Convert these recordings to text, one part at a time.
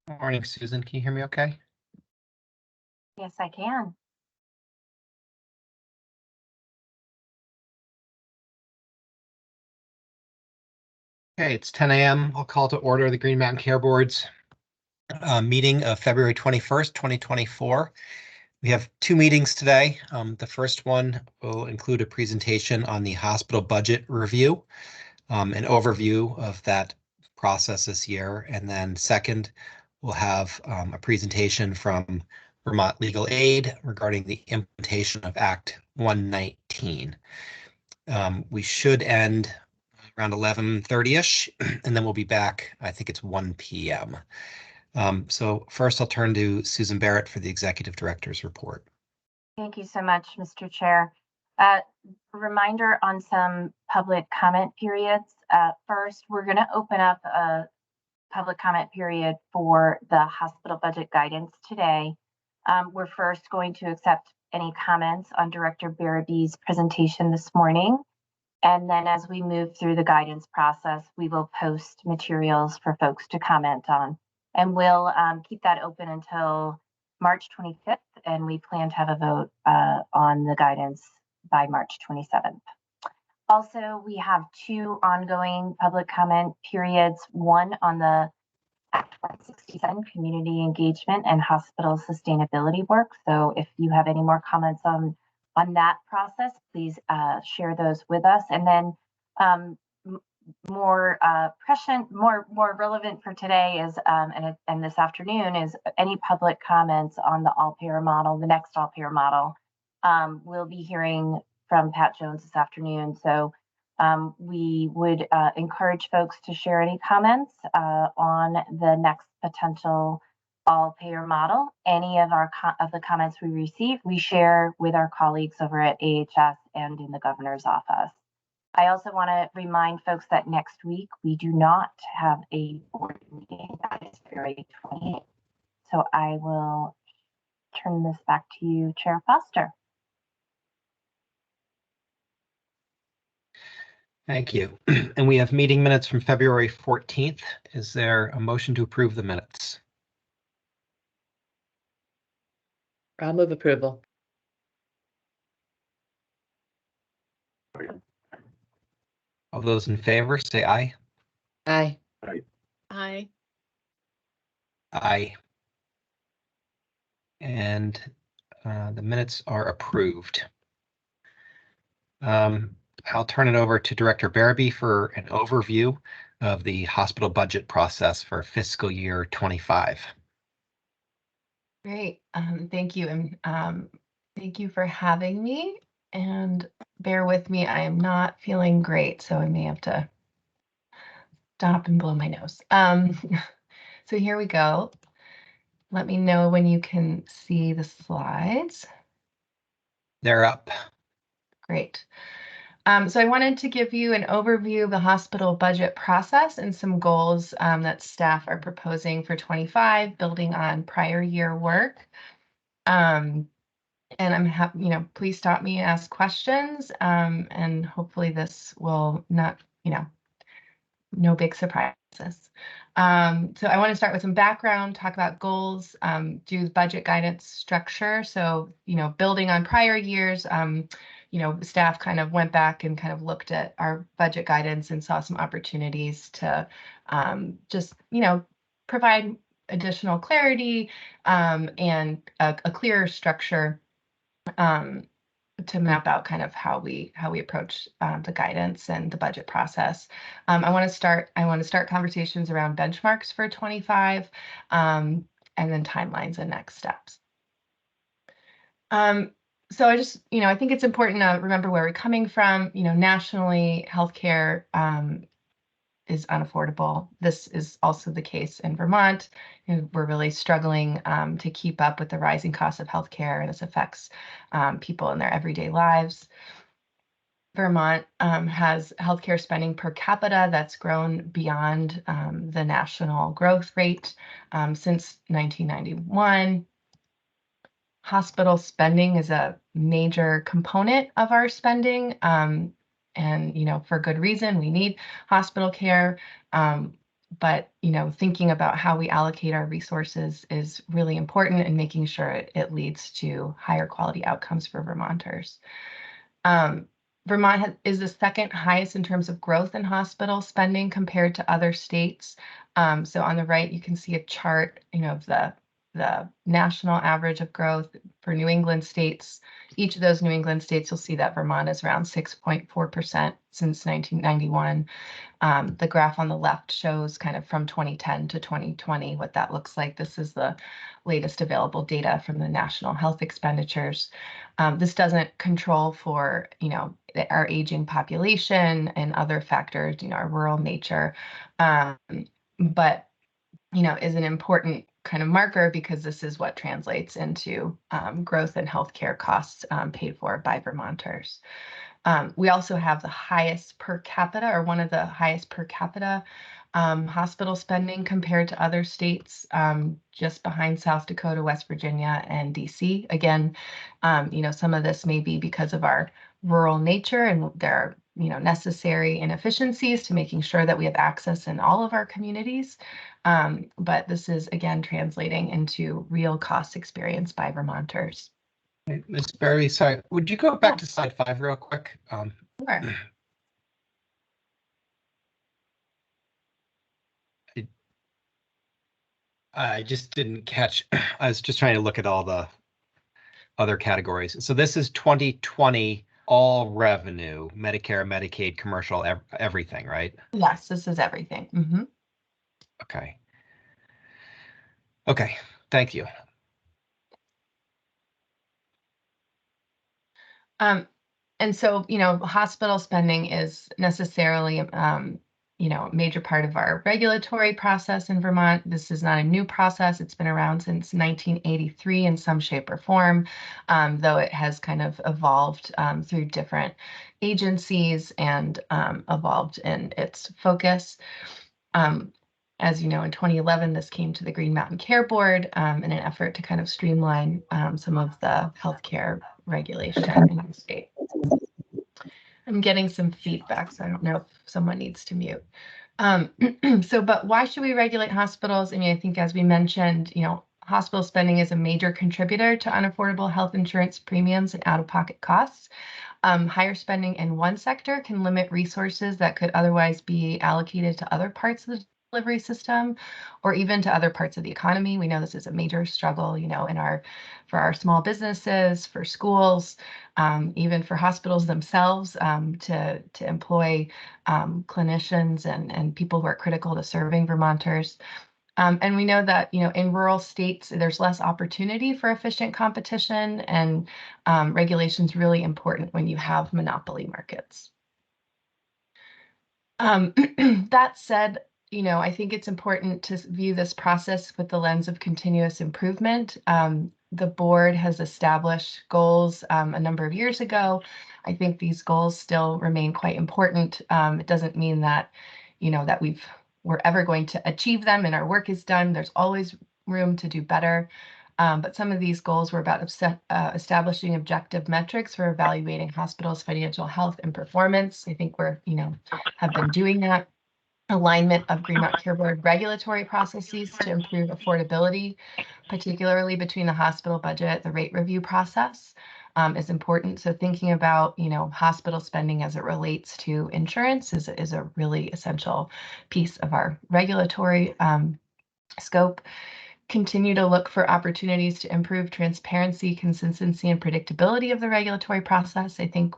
Morning, Susan. Can you hear me okay? Yes, I can. Okay, it's 10 a.m. I'll call to order the Green Mountain Care Board's meeting of February 21st, 2024. We have two meetings today. The first one will include a presentation on the hospital budget review, an overview of that process this year. And then second, we'll have a presentation from Vermont Legal Aid regarding the implementation of Act 119. We should end around 11:30ish, and then we'll be back. I think it's 1 p.m. So first I'll turn to Susan Barrett for the Executive Director's report. Thank you so much, Mr. Chair. A reminder on some public comment periods. First, we're going to open up a public comment period for the hospital budget guidance today. We're first going to accept any comments on Director Barabee's presentation this morning. And then as we move through the guidance process, we will post materials for folks to comment on. And we'll keep that open until March 25th, and we plan to have a vote on the guidance by March 27th. Also, we have two ongoing public comment periods, one on the Act 167 community engagement and hospital sustainability work. So if you have any more comments on that process, please share those with us. And then more prescient, more relevant for today is and this afternoon is any public comments on the all-payer model, the next all-payer model. We'll be hearing from Pat Jones this afternoon. So we would encourage folks to share any comments on the next potential all-payer model. Any of the comments we receive, we share with our colleagues over at AHS and in the governor's office. I also want to remind folks that next week we do not have a board meeting. That is February 28th. So I will turn this back to you, Chair Foster. Thank you. And we have meeting minutes from February 14th. Is there a motion to approve the minutes? I'll move approval. All those in favor say aye. Aye. Aye. Aye. And the minutes are approved. I'll turn it over to Director Barabee for an overview of the hospital budget process for fiscal year 25. Great. Thank you. And thank you for having me. And bear with me, I am not feeling great, so I may have to stop and blow my nose. So here we go. Let me know when you can see the slides. They're up. Great. So I wanted to give you an overview of the hospital budget process and some goals that staff are proposing for 25, building on prior year work. And I'm happy, please stop me and ask questions. And hopefully this will not, no big surprises. So I want to start with some background, talk about goals, do budget guidance structure. So, building on prior years, staff kind of went back and kind of looked at our budget guidance and saw some opportunities to just, provide additional clarity and a clearer structure to map out kind of how we approach the guidance and the budget process. I want to start conversations around benchmarks for 25 and then timelines and next steps. So I just, I think it's important to remember where we're coming from. Nationally, healthcare is unaffordable. This is also the case in Vermont. We're really struggling to keep up with the rising cost of healthcare, and this affects people in their everyday lives. Vermont has healthcare spending per capita that's grown beyond the national growth rate since 1991. Hospital spending is a major component of our spending. And, for good reason, we need hospital care. but thinking about how we allocate our resources is really important, and making sure it leads to higher quality outcomes for Vermonters. Vermont is the second highest in terms of growth in hospital spending compared to other states. So on the right, you can see a chart, of the national average of growth for New England states. Each of those New England states, you'll see that Vermont is around 6.4% since 1991. The graph on the left shows kind of from 2010 to 2020 what that looks like. This is the latest available data from the national health expenditures. This doesn't control for, our aging population and other factors, our rural nature, but, is an important kind of marker, because this is what translates into growth in healthcare costs paid for by Vermonters. We also have the highest per capita, or one of the highest per capita hospital spending compared to other states, just behind South Dakota, West Virginia, and DC. Again, some of this may be because of our rural nature, and there are necessary inefficiencies to making sure that we have access in all of our communities. But this is, again, translating into real cost experience by Vermonters. Ms. Berry, sorry, would you go back to slide 5 real quick? Sure. I just didn't catch. I was just trying to look at all the other categories. So this is 2020 all revenue, Medicare, Medicaid, commercial, everything, right? Yes, this is everything. Mm-hmm. Okay. Okay, thank you. And so, hospital spending is necessarily, a major part of our regulatory process in Vermont. This is not a new process. It's been around since 1983 in some shape or form, though it has kind of evolved through different agencies and evolved in its focus. As you know, in 2011, this came to the Green Mountain Care Board in an effort to kind of streamline some of the healthcare regulation in the state. I'm getting some feedback, so I don't know if someone needs to mute. But why should we regulate hospitals? I mean, I think, as we mentioned, hospital spending is a major contributor to unaffordable health insurance premiums and out-of-pocket costs. Higher spending in one sector can limit resources that could otherwise be allocated to other parts of the delivery system, or even to other parts of the economy. We know this is a major struggle, for our small businesses, for schools, even for hospitals themselves, to employ clinicians and people who are critical to serving Vermonters. And we know that, in rural states, there's less opportunity for efficient competition, and regulation is really important when you have monopoly markets. That said, I think it's important to view this process with the lens of continuous improvement. The board has established goals a number of years ago. I think these goals still remain quite important. It doesn't mean that, that we're ever going to achieve them and our work is done. There's always room to do better. But some of these goals were about establishing objective metrics for evaluating hospitals' financial health and performance. I think we're, have been doing that. Alignment of Green Mountain Care Board regulatory processes to improve affordability, particularly between the hospital budget, the rate review process, is important. So thinking about, hospital spending as it relates to insurance is a really essential piece of our regulatory scope. Continue to look for opportunities to improve transparency, consistency, and predictability of the regulatory process. I think,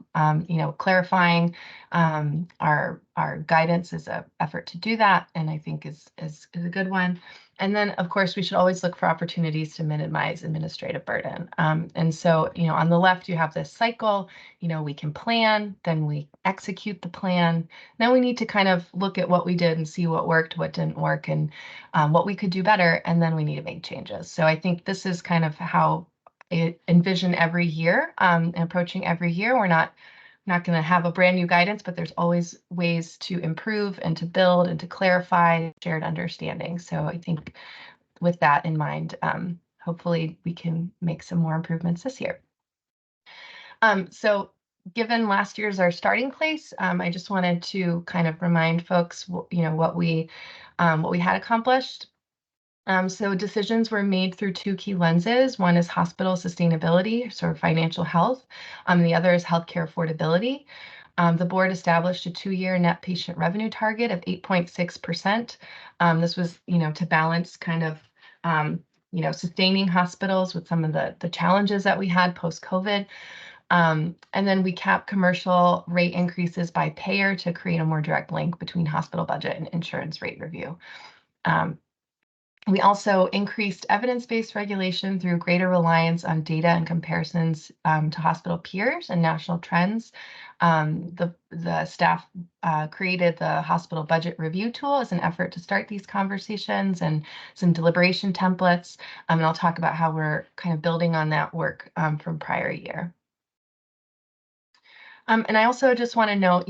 clarifying our guidance is an effort to do that, and I think is a good one. And then, of course, we should always look for opportunities to minimize administrative burden. And so, on the left, you have this cycle. We can plan, then we execute the plan. Now we need to kind of look at what we did and see what worked, what didn't work, and what we could do better, and then we need to make changes. So I think this is kind of how I envision every year, approaching every year. We're not going to have a brand new guidance, but there's always ways to improve and to build and to clarify shared understanding. So I think with that in mind, hopefully we can make some more improvements this year. So given last year's our starting place, I just wanted to kind of remind folks, what we had accomplished. So decisions were made through two key lenses. One is hospital sustainability, sort of financial health. The other is healthcare affordability. The board established a 2-year net patient revenue target of 8.6%. This was, to balance kind of, sustaining hospitals with some of the challenges that we had post-COVID. And then we capped commercial rate increases by payer to create a more direct link between hospital budget and insurance rate review. We also increased evidence-based regulation through greater reliance on data and comparisons to hospital peers and national trends. The staff created the hospital budget review tool as an effort to start these conversations and some deliberation templates. And I'll talk about how we're kind of building on that work from prior year. And I also just want to note,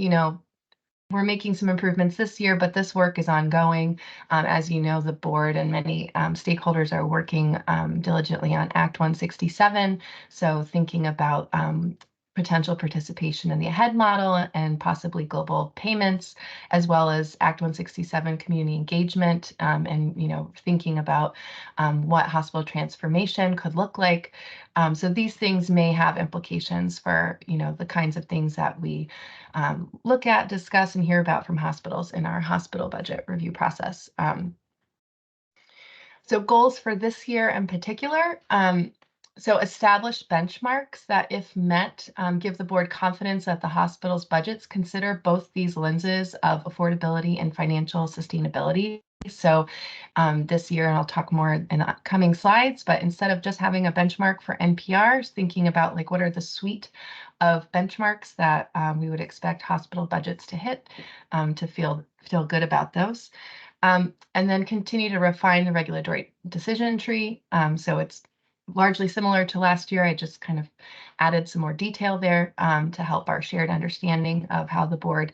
we're making some improvements this year, but this work is ongoing. As you know, the board and many stakeholders are working diligently on Act 167. So thinking about potential participation in the AHEAD model and possibly global payments, as well as Act 167 community engagement, and thinking about what hospital transformation could look like. So these things may have implications for the kinds of things that we look at, discuss, and hear about from hospitals in our hospital budget review process. So goals for this year in particular. So establish benchmarks that, if met, give the board confidence that the hospital's budgets consider both these lenses of affordability and financial sustainability. So this year, and I'll talk more in the upcoming slides, but instead of just having a benchmark for NPRs, thinking about what are the suite of benchmarks that we would expect hospital budgets to hit to feel good about those. And then continue to refine the regulatory decision tree. So it's largely similar to last year. I just kind of added some more detail there to help our shared understanding of how the board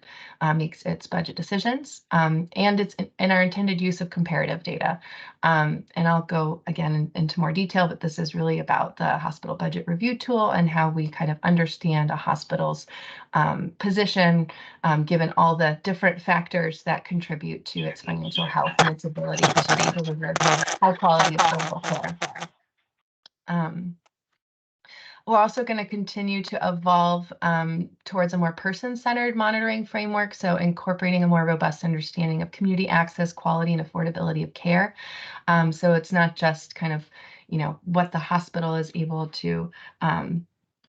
makes its budget decisions. And it's in our intended use of comparative data. And I'll go again into more detail, but this is really about the hospital budget review tool and how we kind of understand a hospital's position, given all the different factors that contribute to its financial health and its ability to deliver high quality affordable care. We're also going to continue to evolve towards a more person-centered monitoring framework, so incorporating a more robust understanding of community access, quality, and affordability of care. So it's not just kind of, what the hospital is able to,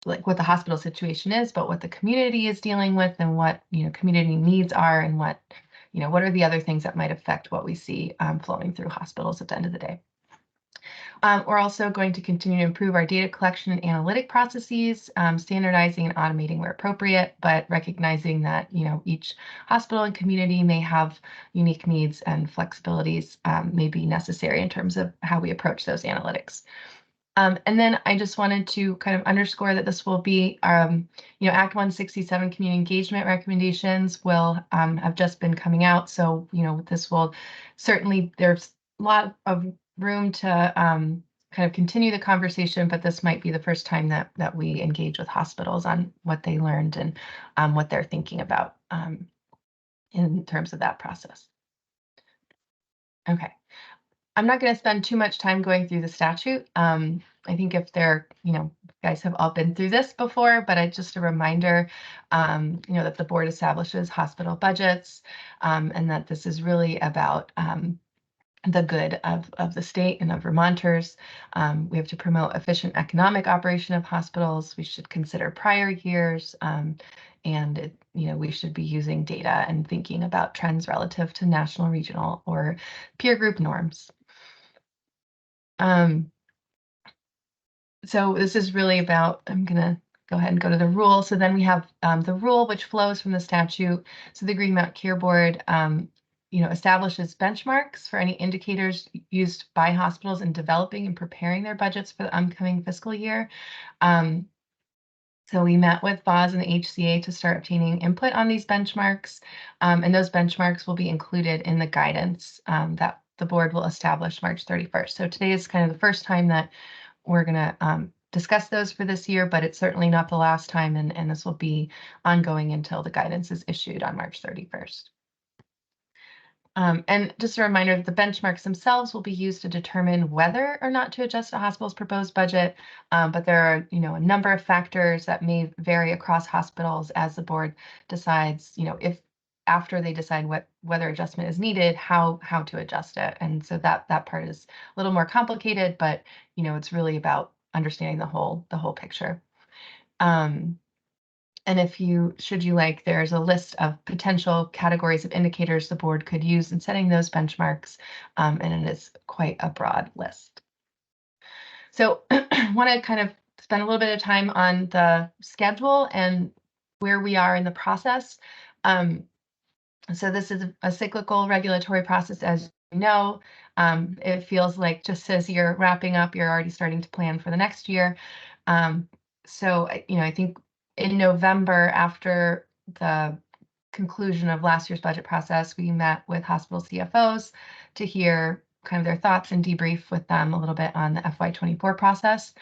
like what the hospital situation is, but what the community is dealing with and what, community needs are and what are the other things that might affect what we see flowing through hospitals at the end of the day. We're also going to continue to improve our data collection and analytic processes, standardizing and automating where appropriate, but recognizing that each hospital and community may have unique needs and flexibilities may be necessary in terms of how we approach those analytics. And then I just wanted to kind of underscore that this will be, Act 167 community engagement recommendations will have just been coming out. So, this will certainly, there's a lot of room to kind of continue the conversation, but this might be the first time that we engage with hospitals on what they learned and what they're thinking about in terms of that process. Okay. I'm not going to spend too much time going through the statute. I think if they're, you guys have all been through this before, but just a reminder, that the board establishes hospital budgets and that this is really about the good of the state and of Vermonters. We have to promote efficient economic operation of hospitals. We should consider prior years, and we should be using data and thinking about trends relative to national, regional, or peer group norms. So this is really about, I'm going to go ahead and go to the rule. So then we have the rule, which flows from the statute. So the Green Mountain Care Board establishes benchmarks for any indicators used by hospitals in developing and preparing their budgets for the upcoming fiscal year. So we met with BOZ and the HCA to start obtaining input on these benchmarks, and those benchmarks will be included in the guidance that the board will establish March 31st. So today is kind of the first time that we're going to discuss those for this year, but it's certainly not the last time, and this will be ongoing until the guidance is issued on March 31st. And just a reminder that the benchmarks themselves will be used to determine whether or not to adjust a hospital's proposed budget. But there are, a number of factors that may vary across hospitals as the board decides, if after they decide whether adjustment is needed, how to adjust it. And so that part is a little more complicated, but it's really about understanding the whole picture. And should you like, there's a list of potential categories of indicators the board could use in setting those benchmarks, and it is quite a broad list. So I want to kind of spend a little bit of time on the schedule and where we are in the process. So this is a cyclical regulatory process, as you know. It feels like just as you're wrapping up, you're already starting to plan for the next year. So, I think in November, after the conclusion of last year's budget process, we met with hospital CFOs to hear kind of their thoughts and debrief with them a little bit on the FY24 process.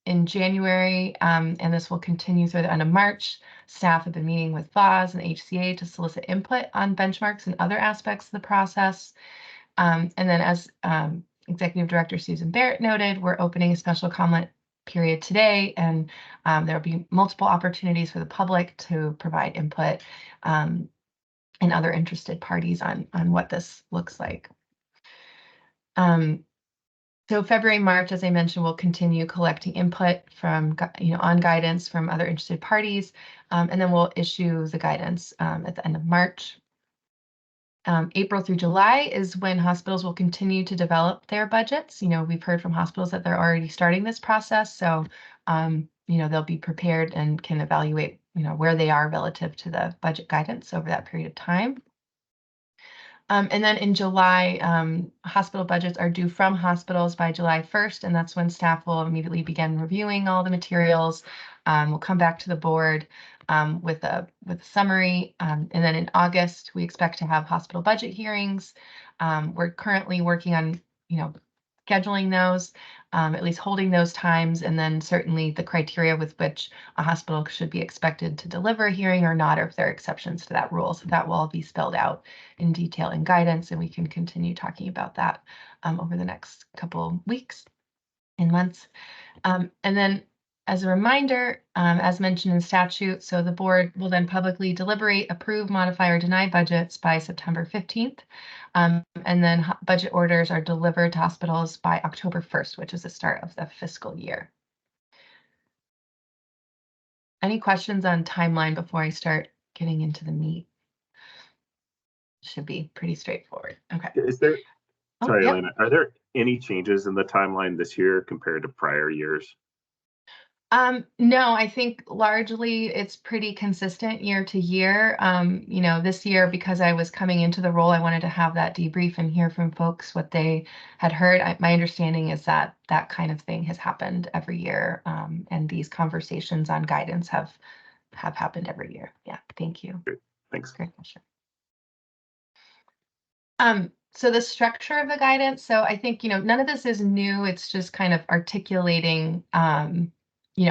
In January, and this will continue through the end of March, staff have been meeting with VAHHS and HCA to solicit input on benchmarks and other aspects of the process. And then as Executive Director Susan Barrett noted, we're opening a special comment period today, and there will be multiple opportunities for the public to provide input and other interested parties on what this looks like. So February, March, as I mentioned, we'll continue collecting input from, on guidance from other interested parties, and then we'll issue the guidance at the end of March. April through July is when hospitals will continue to develop their budgets. We've heard from hospitals that they're already starting this process, so they'll be prepared and can evaluate, where they are relative to the budget guidance over that period of time. And then in July, hospital budgets are due from hospitals by July 1st, and that's when staff will immediately begin reviewing all the materials. We'll come back to the board with a summary, and then in August, we expect to have hospital budget hearings. We're currently working on, scheduling those, at least holding those times, and then certainly the criteria with which a hospital should be expected to deliver a hearing or not, or if there are exceptions to that rule. So that will all be spelled out in detail in guidance, and we can continue talking about that over the next couple weeks and months. And then as a reminder, as mentioned in statute, so the board will then publicly deliberate, approve, modify, or deny budgets by September 15th. And then budget orders are delivered to hospitals by October 1st, which is the start of the fiscal year. Any questions on timeline before I start getting into the meat? Should be pretty straightforward. Okay. Is there, sorry, yep. Elena, are there any changes in the timeline this year compared to prior years? No, I think largely it's pretty consistent year to year. This year, because I was coming into the role, I wanted to have that debrief and hear from folks what they had heard. My understanding is that that kind of thing has happened every year, and these conversations on guidance have happened every year. Yeah, thank you. Great. Thanks. Great question. So the structure of the guidance. So I think, none of this is new. It's just kind of articulating,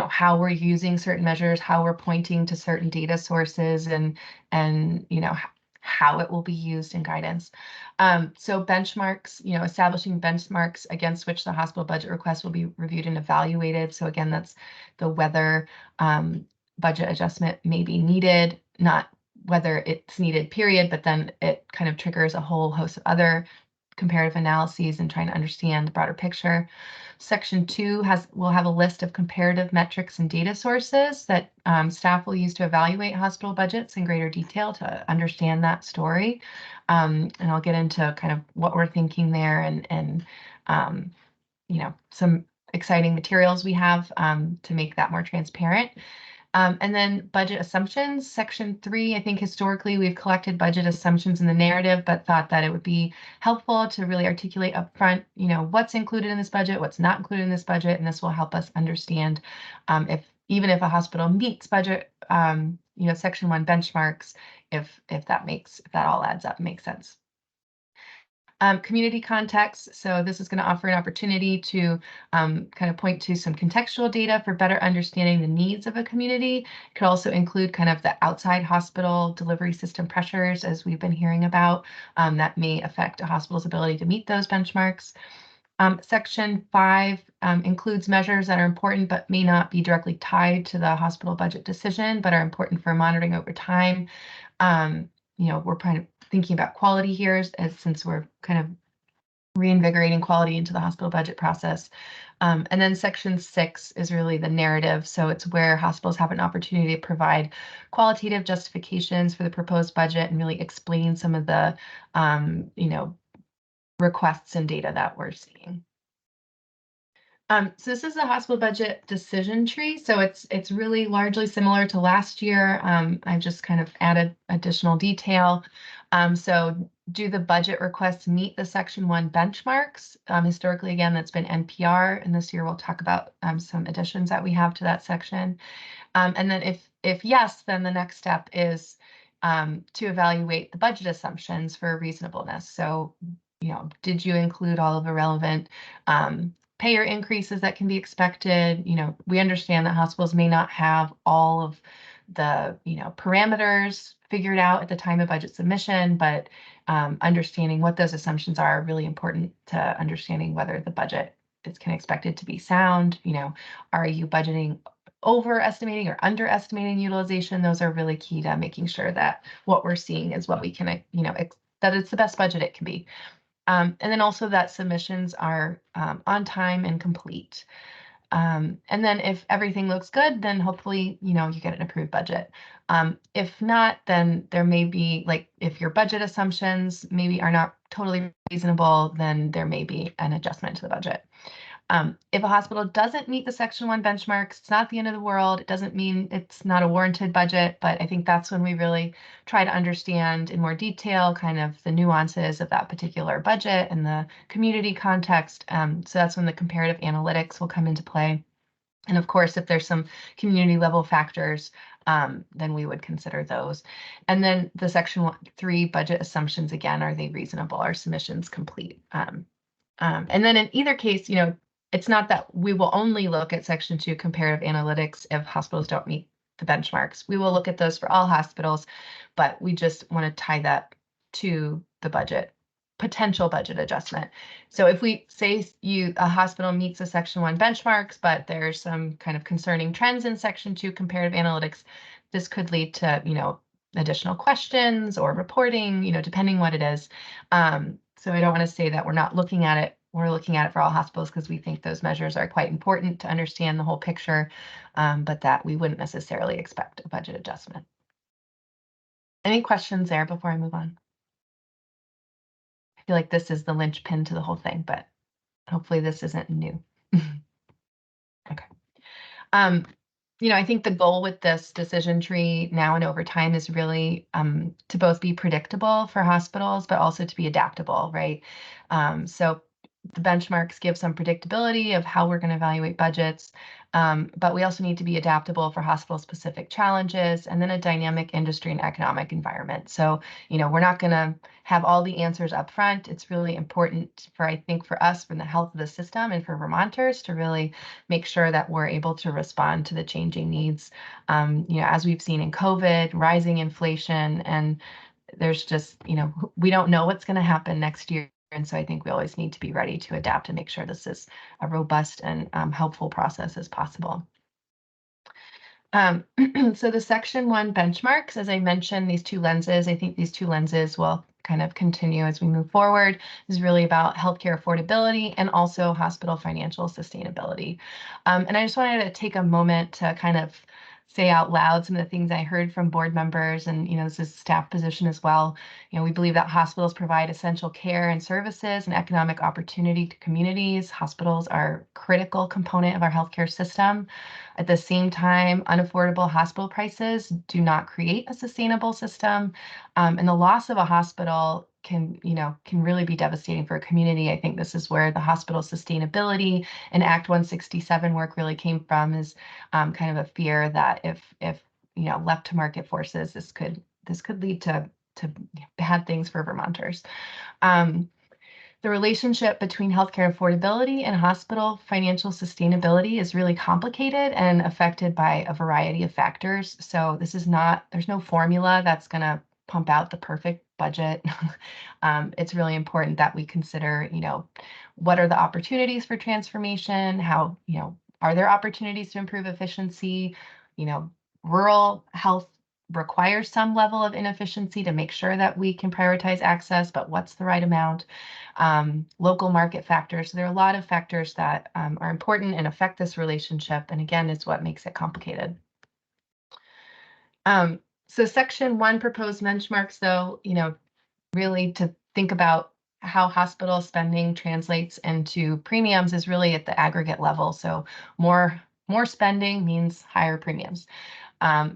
how we're using certain measures, how we're pointing to certain data sources, and how it will be used in guidance. So benchmarks, establishing benchmarks against which the hospital budget request will be reviewed and evaluated. So again, that's the whether budget adjustment may be needed, not whether it's needed, period, but then it kind of triggers a whole host of other comparative analyses and trying to understand the broader picture. Section 2 will have a list of comparative metrics and data sources that staff will use to evaluate hospital budgets in greater detail to understand that story. And I'll get into kind of what we're thinking there and some exciting materials we have to make that more transparent. And then budget assumptions, section 3, I think historically we've collected budget assumptions in the narrative, but thought that it would be helpful to really articulate upfront, what's included in this budget, what's not included in this budget, and this will help us understand even if a hospital meets budget, section 1 benchmarks, if that all adds up, makes sense. Community context. So this is going to offer an opportunity to kind of point to some contextual data for better understanding the needs of a community. It could also include kind of the outside hospital delivery system pressures, as we've been hearing about, that may affect a hospital's ability to meet those benchmarks. Section 5 includes measures that are important but may not be directly tied to the hospital budget decision, but are important for monitoring over time. We're kind of thinking about quality here since we're kind of reinvigorating quality into the hospital budget process. And then section 6 is really the narrative. So it's where hospitals have an opportunity to provide qualitative justifications for the proposed budget and really explain some of the, requests and data that we're seeing. So this is the hospital budget decision tree. So it's really largely similar to last year. I've just kind of added additional detail. So do the budget requests meet the section 1 benchmarks? Historically, again, that's been NPR, and this year we'll talk about some additions that we have to that section. And then if yes, then the next step is to evaluate the budget assumptions for reasonableness. So, did you include all of the relevant payer increases that can be expected? We understand that hospitals may not have all of the, parameters figured out at the time of budget submission, but understanding what those assumptions are really important to understanding whether the budget is expected to be sound. Are you budgeting overestimating or underestimating utilization? Those are really key to making sure that what we're seeing is what we can, that it's the best budget it can be. And then also that submissions are on time and complete. And then if everything looks good, then hopefully, you get an approved budget. If not, then there may be, if your budget assumptions maybe are not totally reasonable, then there may be an adjustment to the budget. If a hospital doesn't meet the section 1 benchmarks, it's not the end of the world. It doesn't mean it's not a warranted budget, but I think that's when we really try to understand in more detail kind of the nuances of that particular budget and the community context. So that's when the comparative analytics will come into play. And of course, if there's some community level factors, then we would consider those. And then the section 3 budget assumptions, again, are they reasonable? Are submissions complete? And then in either case, it's not that we will only look at section 2 comparative analytics if hospitals don't meet the benchmarks. We will look at those for all hospitals, but we just want to tie that to the potential budget adjustment. So if we say a hospital meets the section 1 benchmarks, but there's some kind of concerning trends in section 2 comparative analytics, this could lead to, additional questions or reporting, depending what it is. So I don't want to say that we're not looking at it. We're looking at it for all hospitals because we think those measures are quite important to understand the whole picture, but that we wouldn't necessarily expect a budget adjustment. Any questions there before I move on? I feel like this is the linchpin to the whole thing, but hopefully this isn't new. Okay. I think the goal with this decision tree now and over time is really to both be predictable for hospitals, but also to be adaptable, right? So the benchmarks give some predictability of how we're going to evaluate budgets, but we also need to be adaptable for hospital-specific challenges and then a dynamic industry and economic environment. So, we're not going to have all the answers up front. It's really important I think for us, for the health of the system and for Vermonters to really make sure that we're able to respond to the changing needs. As we've seen in COVID, rising inflation, and there's just, we don't know what's going to happen next year. And so I think we always need to be ready to adapt and make sure this is a robust and helpful process as possible. So the section 1 benchmarks, as I mentioned, these 2 lenses, I think these 2 lenses will kind of continue as we move forward. This is really about healthcare affordability and also hospital financial sustainability. And I just wanted to take a moment to kind of say out loud some of the things I heard from board members, and this is staff position as well. We believe that hospitals provide essential care and services and economic opportunity to communities. Hospitals are a critical component of our healthcare system. At the same time, unaffordable hospital prices do not create a sustainable system, and the loss of a hospital can really be devastating for a community. I think this is where the hospital sustainability and Act 167 work really came from, is kind of a fear that if left to market forces, this could lead to bad things for Vermonters. The relationship between healthcare affordability and hospital financial sustainability is really complicated and affected by a variety of factors. So this is not, there's no formula that's going to pump out the perfect budget. It's really important that we consider, what are the opportunities for transformation? How, are there opportunities to improve efficiency? Rural health requires some level of inefficiency to make sure that we can prioritize access, but what's the right amount? Local market factors. So there are a lot of factors that are important and affect this relationship. And again, it's what makes it complicated. So section 1 proposed benchmarks, though, really to think about how hospital spending translates into premiums is really at the aggregate level. So more spending means higher premiums.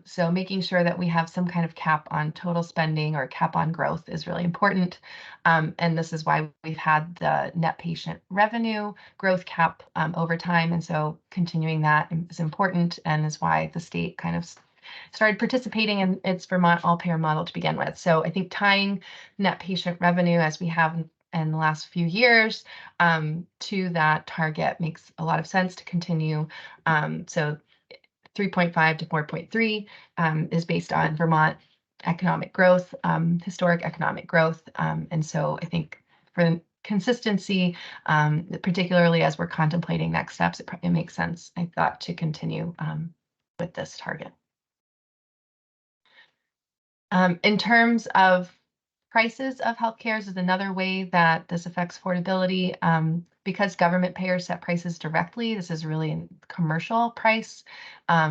So making sure that we have some kind of cap on total spending or cap on growth is really important. And this is why we've had the net patient revenue growth cap over time. And so continuing that is important and is why the state kind of started participating in its Vermont all-payer model to begin with. So I think tying net patient revenue as we have in the last few years to that target makes a lot of sense to continue. So 3.5 to 4.3 is based on Vermont economic growth, historic economic growth. And so I think for consistency, particularly as we're contemplating next steps, it makes sense, I thought, to continue with this target. In terms of prices of healthcare is another way that this affects affordability. Because government payers set prices directly, this is really a commercial price.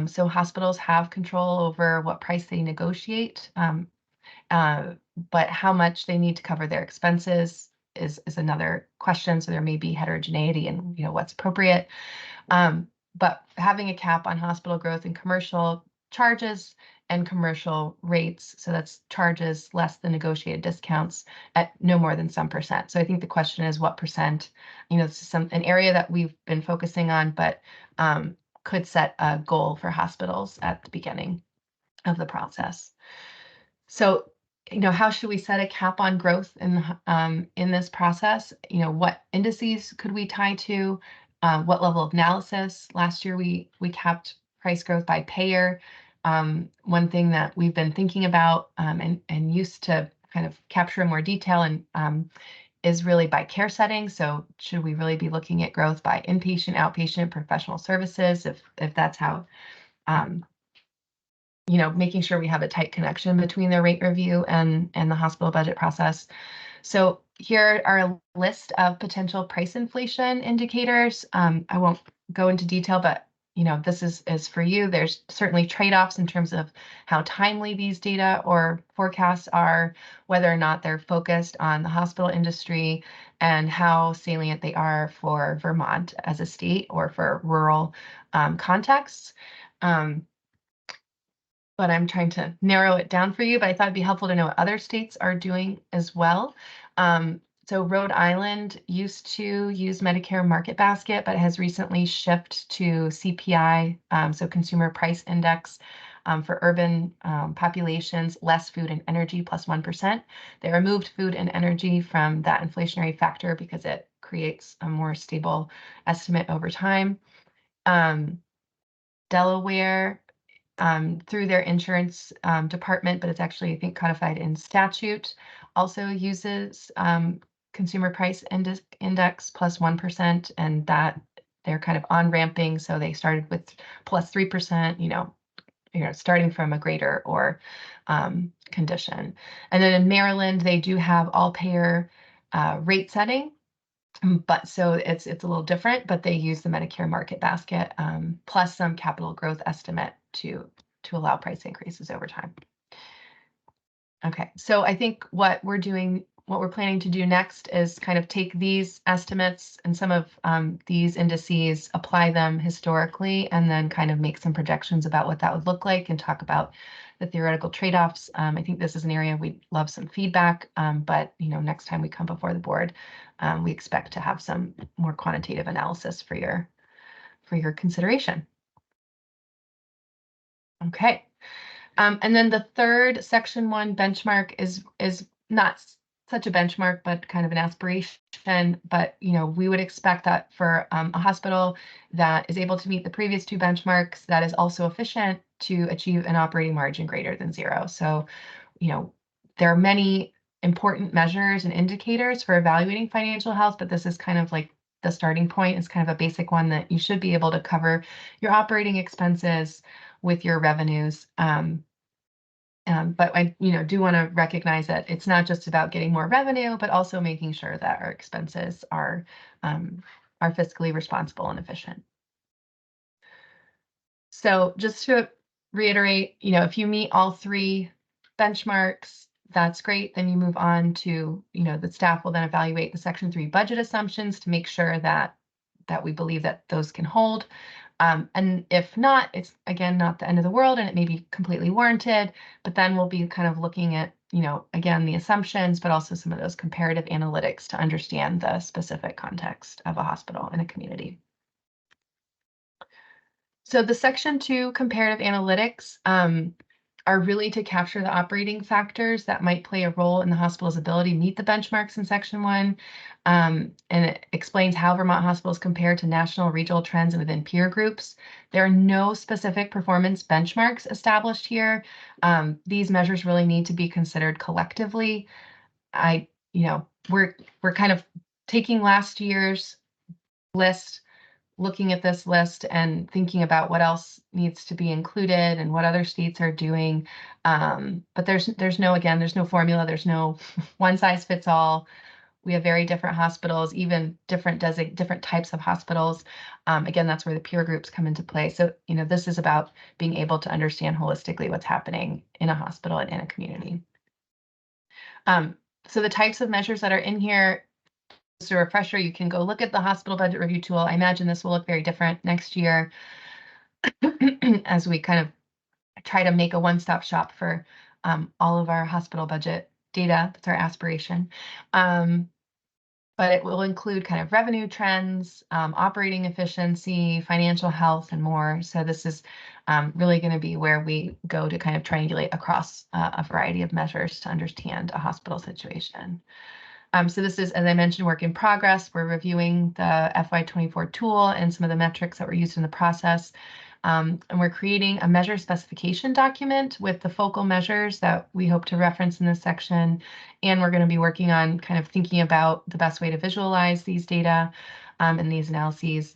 So hospitals have control over what price they negotiate, but how much they need to cover their expenses is another question. So there may be heterogeneity in what's appropriate. But having a cap on hospital growth and commercial charges and commercial rates, so that's charges less than negotiated discounts at no more than some percent. So I think the question is what percent, this is an area that we've been focusing on, but could set a goal for hospitals at the beginning of the process. So, how should we set a cap on growth in this process? What indices could we tie to? What level of analysis? Last year, we capped price growth by payer. One thing that we've been thinking about and used to kind of capture in more detail and is really by care setting. So should we really be looking at growth by inpatient, outpatient, professional services, if that's how, making sure we have a tight connection between the rate review and the hospital budget process. So here are a list of potential price inflation indicators. I won't go into detail, but this is for you. There's certainly trade-offs in terms of how timely these data or forecasts are, whether or not they're focused on the hospital industry, and how salient they are for Vermont as a state or for rural contexts. But I'm trying to narrow it down for you, but I thought it'd be helpful to know what other states are doing as well. So Rhode Island used to use Medicare Market Basket, but has recently shifted to CPI, so Consumer Price Index, for urban populations, less food and energy plus 1%. They removed food and energy from that inflationary factor because it creates a more stable estimate over time. Delaware, through their insurance department, but it's actually, I think, codified in statute, also uses Consumer Price Index plus 1%, and that they're kind of on-ramping. So they started with plus 3%, starting from a greater or condition. And then in Maryland, they do have all-payer rate setting. But so it's a little different, but they use the Medicare Market Basket plus some capital growth estimate to allow price increases over time. Okay, so I think what we're planning to do next is kind of take these estimates and some of these indices, apply them historically, and then kind of make some projections about what that would look like and talk about the theoretical trade-offs. I think this is an area we'd love some feedback, but next time we come before the board, we expect to have some more quantitative analysis for your consideration. Okay, and then the third section 1 benchmark is not such a benchmark, but kind of an aspiration. But, you know, we would expect that for a hospital that is able to meet the previous two benchmarks, that is also efficient to achieve an operating margin greater than 0. So, you know, there are many important measures and indicators for evaluating financial health, but this is kind of like the starting point. It's kind of a basic one that you should be able to cover your operating expenses with your revenues. But I, you know, do want to recognize that it's not just about getting more revenue, but also making sure that our expenses are fiscally responsible and efficient. So just to reiterate, you know, if you meet all 3 benchmarks, that's great. Then you move on to, you know, the staff will then evaluate the Section 3 budget assumptions to make sure that we believe that those can hold. And if not, it's again not the end of the world, and it may be completely warranted. But then we'll be kind of looking at, you know, again, the assumptions, but also some of those comparative analytics to understand the specific context of a hospital and a community. So the Section 2 comparative analytics are really to capture the operating factors that might play a role in the hospital's ability to meet the benchmarks in Section 1. And it explains how Vermont hospitals compare to national regional trends and within peer groups. There are no specific performance benchmarks established here. These measures really need to be considered collectively. We're kind of taking last year's list, looking at this list and thinking about what else needs to be included and what other states are doing. But there's no formula. There's no one size fits all. We have very different hospitals, even different types of hospitals. Again, that's where the peer groups come into play. So, you know, this is about being able to understand holistically what's happening in a hospital and in a community. So the types of measures that are in here, just a refresher, you can go look at the hospital budget review tool. I imagine this will look very different next year as we kind of try to make a one-stop shop for all of our hospital budget data. That's our aspiration. But it will include kind of revenue trends, operating efficiency, financial health, and more. So this is really going to be where we go to kind of triangulate across a variety of measures to understand a hospital situation. So this is, as I mentioned, work in progress. We're reviewing the FY24 tool and some of the metrics that were used in the process. And we're creating a measure specification document with the focal measures that we hope to reference in this section. And we're going to be working on kind of thinking about the best way to visualize these data and these analyses.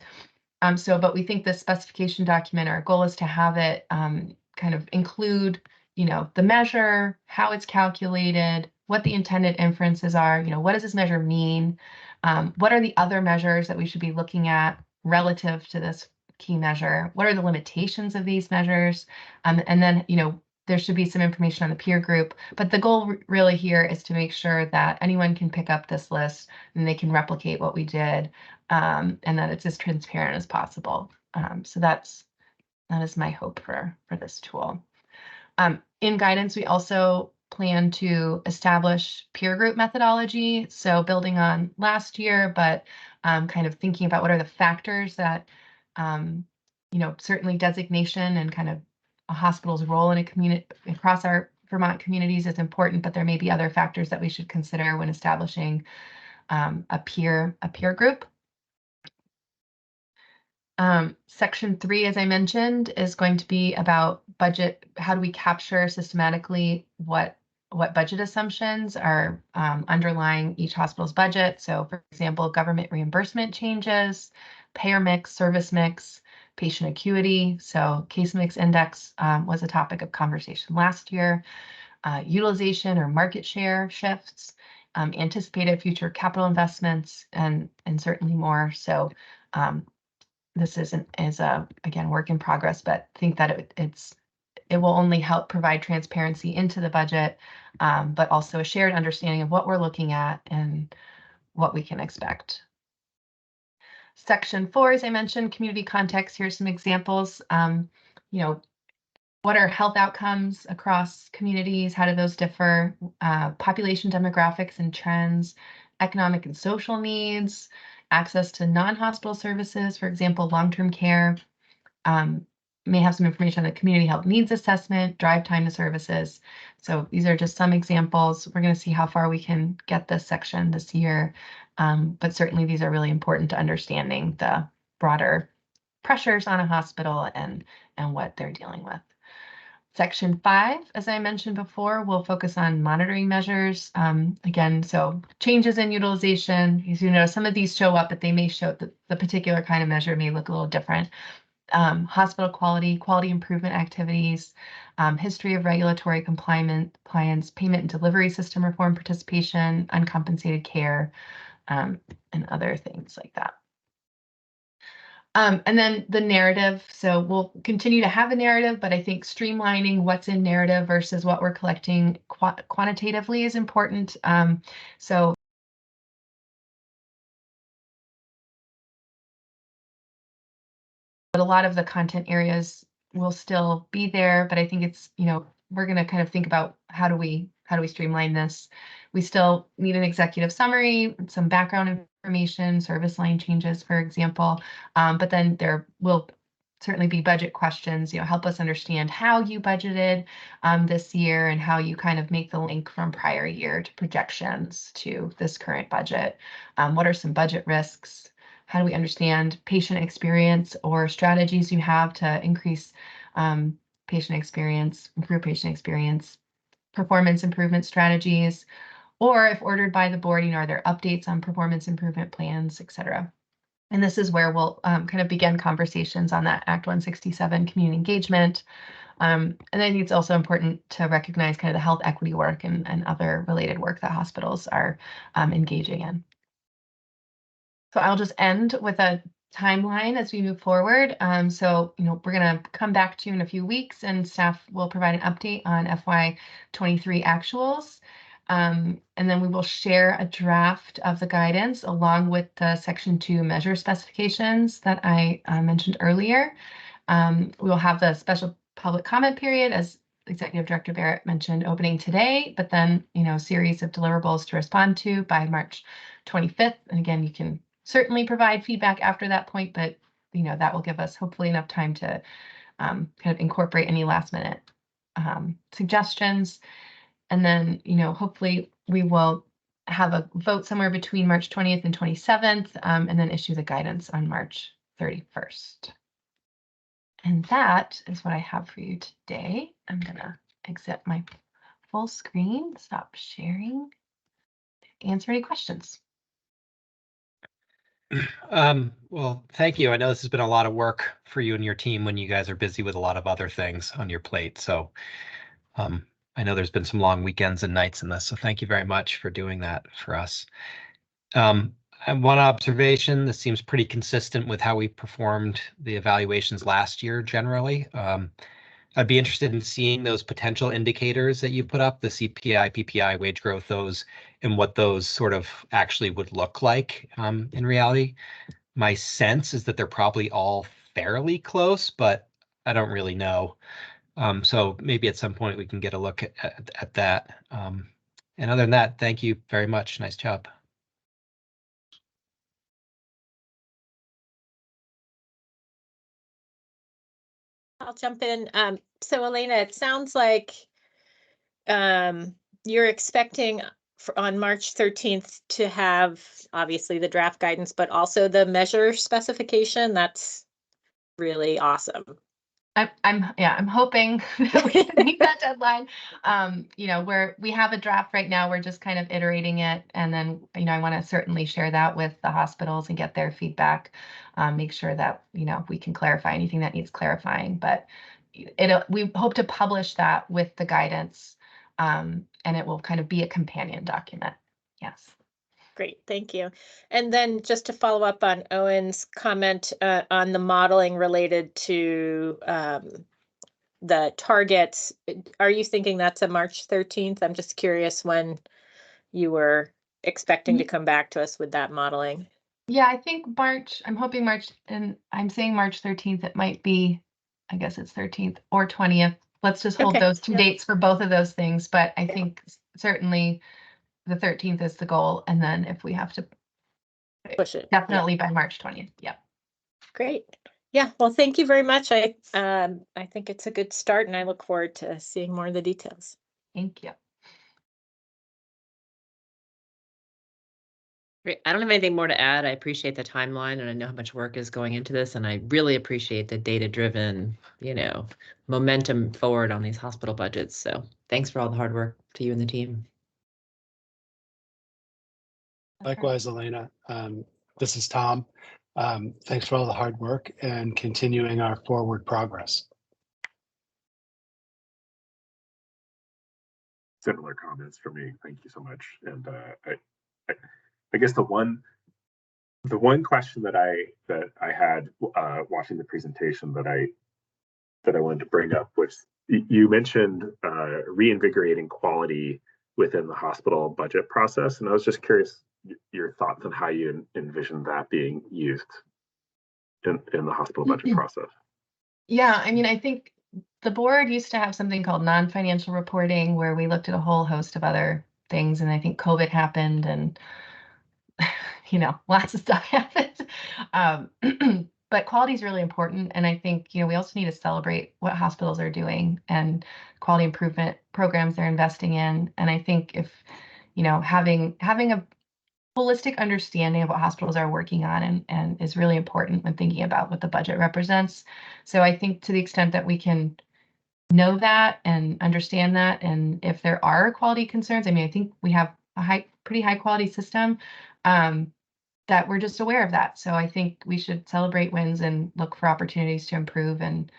But we think this specification document, our goal is to have it kind of include, you know, the measure, how it's calculated, what the intended inferences are, you know, what does this measure mean? What are the other measures that we should be looking at relative to this key measure? What are the limitations of these measures? And then, you know, there should be some information on the peer group, but the goal really here is to make sure that anyone can pick up this list and they can replicate what we did, and that it's as transparent as possible. So that is my hope for this tool. In guidance, we also plan to establish peer group methodology. So building on last year, but kind of thinking about what are the factors that, you know, certainly designation and kind of a hospital's role in a community across our Vermont communities is important, but there may be other factors that we should consider when establishing a peer group. Section 3, as I mentioned, is going to be about budget. How do we capture systematically what budget assumptions are underlying each hospital's budget? So, for example, government reimbursement changes, payer mix, service mix, patient acuity. So case mix index was a topic of conversation last year. Utilization or market share shifts, anticipated future capital investments, and certainly more. So this is again work in progress, but think that it will only help provide transparency into the budget, but also a shared understanding of what we're looking at and what we can expect. Section 4, as I mentioned, community context. Here's some examples. You know, what are health outcomes across communities? How do those differ? Population demographics and trends, economic and social needs, access to non-hospital services, for example, long-term care, may have some information on the community health needs assessment, drive time to services. So these are just some examples. We're going to see how far we can get this section this year. But certainly these are really important to understanding the broader pressures on a hospital and what they're dealing with. Section 5, as I mentioned before, will focus on monitoring measures. Again, so changes in utilization. As you know, some of these show up, but they may show that the particular kind of measure may look a little different. Hospital quality improvement activities, history of regulatory compliance, payment and delivery system reform participation, uncompensated care, and other things like that. And then the narrative. So we'll continue to have a narrative, but I think streamlining what's in narrative versus what we're collecting quantitatively is important. So but a lot of the content areas will still be there, but I think it's, we're going to kind of think about how do we streamline this. We still need an executive summary, some background information, service line changes, for example, but then there will certainly be budget questions, help us understand how you budgeted this year and how you kind of make the link from prior year to projections to this current budget. What are some budget risks? How do we understand patient experience or strategies you have to increase patient experience, improve patient experience, performance improvement strategies, or if ordered by the board, are there updates on performance improvement plans, et cetera. And this is where we'll kind of begin conversations on that Act 167 community engagement. And I think it's also important to recognize kind of the health equity work and other related work that hospitals are engaging in. So I'll just end with a timeline as we move forward. So, we're going to come back to you in a few weeks and staff will provide an update on FY23 actuals. And then we will share a draft of the guidance along with the Section 2 measure specifications that I mentioned earlier. We will have the special public comment period, as Executive Director Barrett mentioned, opening today, but then, a series of deliverables to respond to by March 25th. And again, you can certainly provide feedback after that point, but, that will give us hopefully enough time to kind of incorporate any last minute suggestions. And then, hopefully we will have a vote somewhere between March 20th and 27th, and then issue the guidance on March 31st. And that is what I have for you today. I'm going to exit my full screen, stop sharing, answer any questions. Well, thank you. I know this has been a lot of work for you and your team when you guys are busy with a lot of other things on your plate. So I know there's been some long weekends and nights in this, so thank you very much for doing that for us. And one observation, this seems pretty consistent with how we performed the evaluations last year generally. I'd be interested in seeing those potential indicators that you put up, the CPI, PPI, wage growth, those, and what those sort of actually would look like in reality. My sense is that they're probably all fairly close, but I don't really know. So maybe at some point we can get a look at that. And other than that, thank you very much. Nice job. I'll jump in. So Elena, it sounds like you're expecting on March 13th to have obviously the draft guidance, but also the measure specification. That's really awesome. I'm hoping that we can meet that deadline. We have a draft right now. We're just kind of iterating it. And then, I want to certainly share that with the hospitals and get their feedback, make sure that, we can clarify anything that needs clarifying. But we hope to publish that with the guidance, and it will kind of be a companion document. Yes. Great, thank you. And then just to follow up on Owen's comment on the modeling related to the targets, are you thinking that's a March 13th? I'm just curious when you were expecting to come back to us with that modeling. Yeah, I think March, I'm hoping March, and I'm saying March 13th, it might be, I guess it's 13th or 20th. Let's just hold those two dates for both of those things, but I think certainly the 13th is the goal, and then if we have to push it, definitely by March 20th. Yeah. Great. Yeah, well, thank you very much. I think it's a good start and I look forward to seeing more of the details. Thank you. Great. I don't have anything more to add. I appreciate the timeline and I know how much work is going into this, and I really appreciate the data-driven, momentum forward on these hospital budgets. So thanks for all the hard work to you and the team. Likewise, Elena. This is Tom. Thanks for all the hard work and continuing our forward progress. Similar comments for me. Thank you so much. And I guess the one question that I had watching the presentation that I wanted to bring up was you mentioned reinvigorating quality within the hospital budget process, and I was just curious your thoughts on how you envision that being used in the hospital budget process. Yeah, I mean, I think the board used to have something called non-financial reporting where we looked at a whole host of other things, and I think COVID happened and lots of stuff happened. But quality is really important, and I think we also need to celebrate what hospitals are doing and quality improvement programs they're investing in. And I think if having a holistic understanding of what hospitals are working on and is really important when thinking about what the budget represents. So I think to the extent that we can know that and understand that, and if there are quality concerns, I mean, I think we have a pretty high quality system, that we're just aware of that. So I think we should celebrate wins and look for opportunities to improve. And,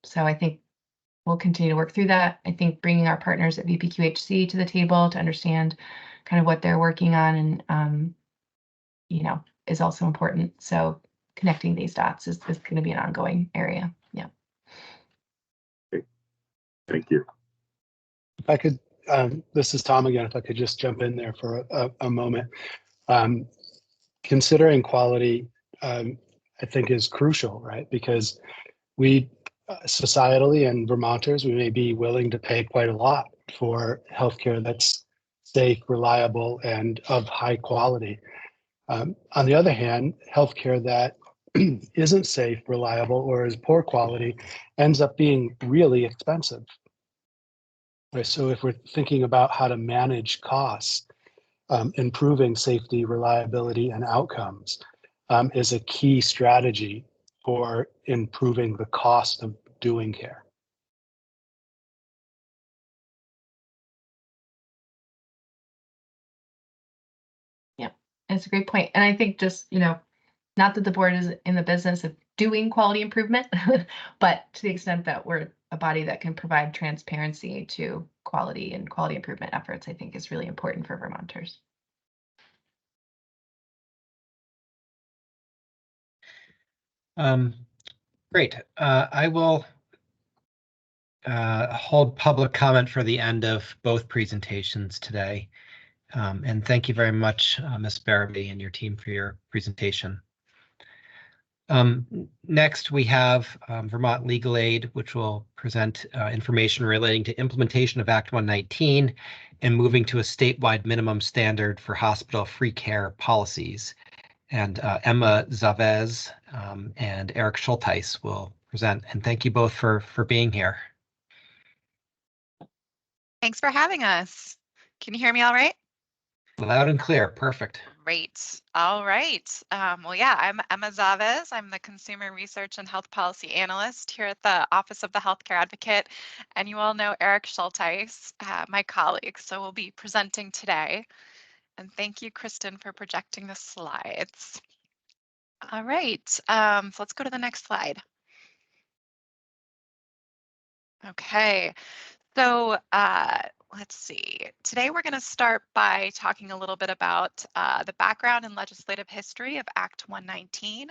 so I think we'll continue to work through that. I think bringing our partners at VPQHC to the table to understand kind of what they're working on and, is also important. So connecting these dots is going to be an ongoing area. Yeah. Thank you. If I could, this is Tom again, if I could just jump in there for a moment. Considering quality, I think is crucial, right? Because we societally and Vermonters, we may be willing to pay quite a lot for healthcare that's safe, reliable, and of high quality. On the other hand, healthcare that isn't safe, reliable, or is poor quality ends up being really expensive. Right, so if we're thinking about how to manage costs, improving safety, reliability, and outcomes is a key strategy for improving the cost of doing care. Yeah, it's a great point. And I think just, not that the board is in the business of doing quality improvement, but to the extent that we're a body that can provide transparency to quality and quality improvement efforts, I think is really important for Vermonters. Great. I will hold public comment for the end of both presentations today. And thank you very much, Ms. Barabee and your team for your presentation. Next, we have Vermont Legal Aid, which will present information relating to implementation of Act 119 and moving to a statewide minimum standard for hospital free care policies. And Emma Zavez and Eric Schulteis will present. And thank you both for being here. Thanks for having us. Can you hear me all right? Loud and clear. Perfect. Great. All right. Well, yeah, I'm Emma Zavez. I'm the Consumer Research and Health Policy Analyst here at the Office of the Healthcare Advocate. And you all know Eric Schulteis, my colleague. So we'll be presenting today. And thank you, Kristen, for projecting the slides. All right. So let's go to the next slide. Okay. So let's see. Today we're going to start by talking a little bit about the background and legislative history of Act 119,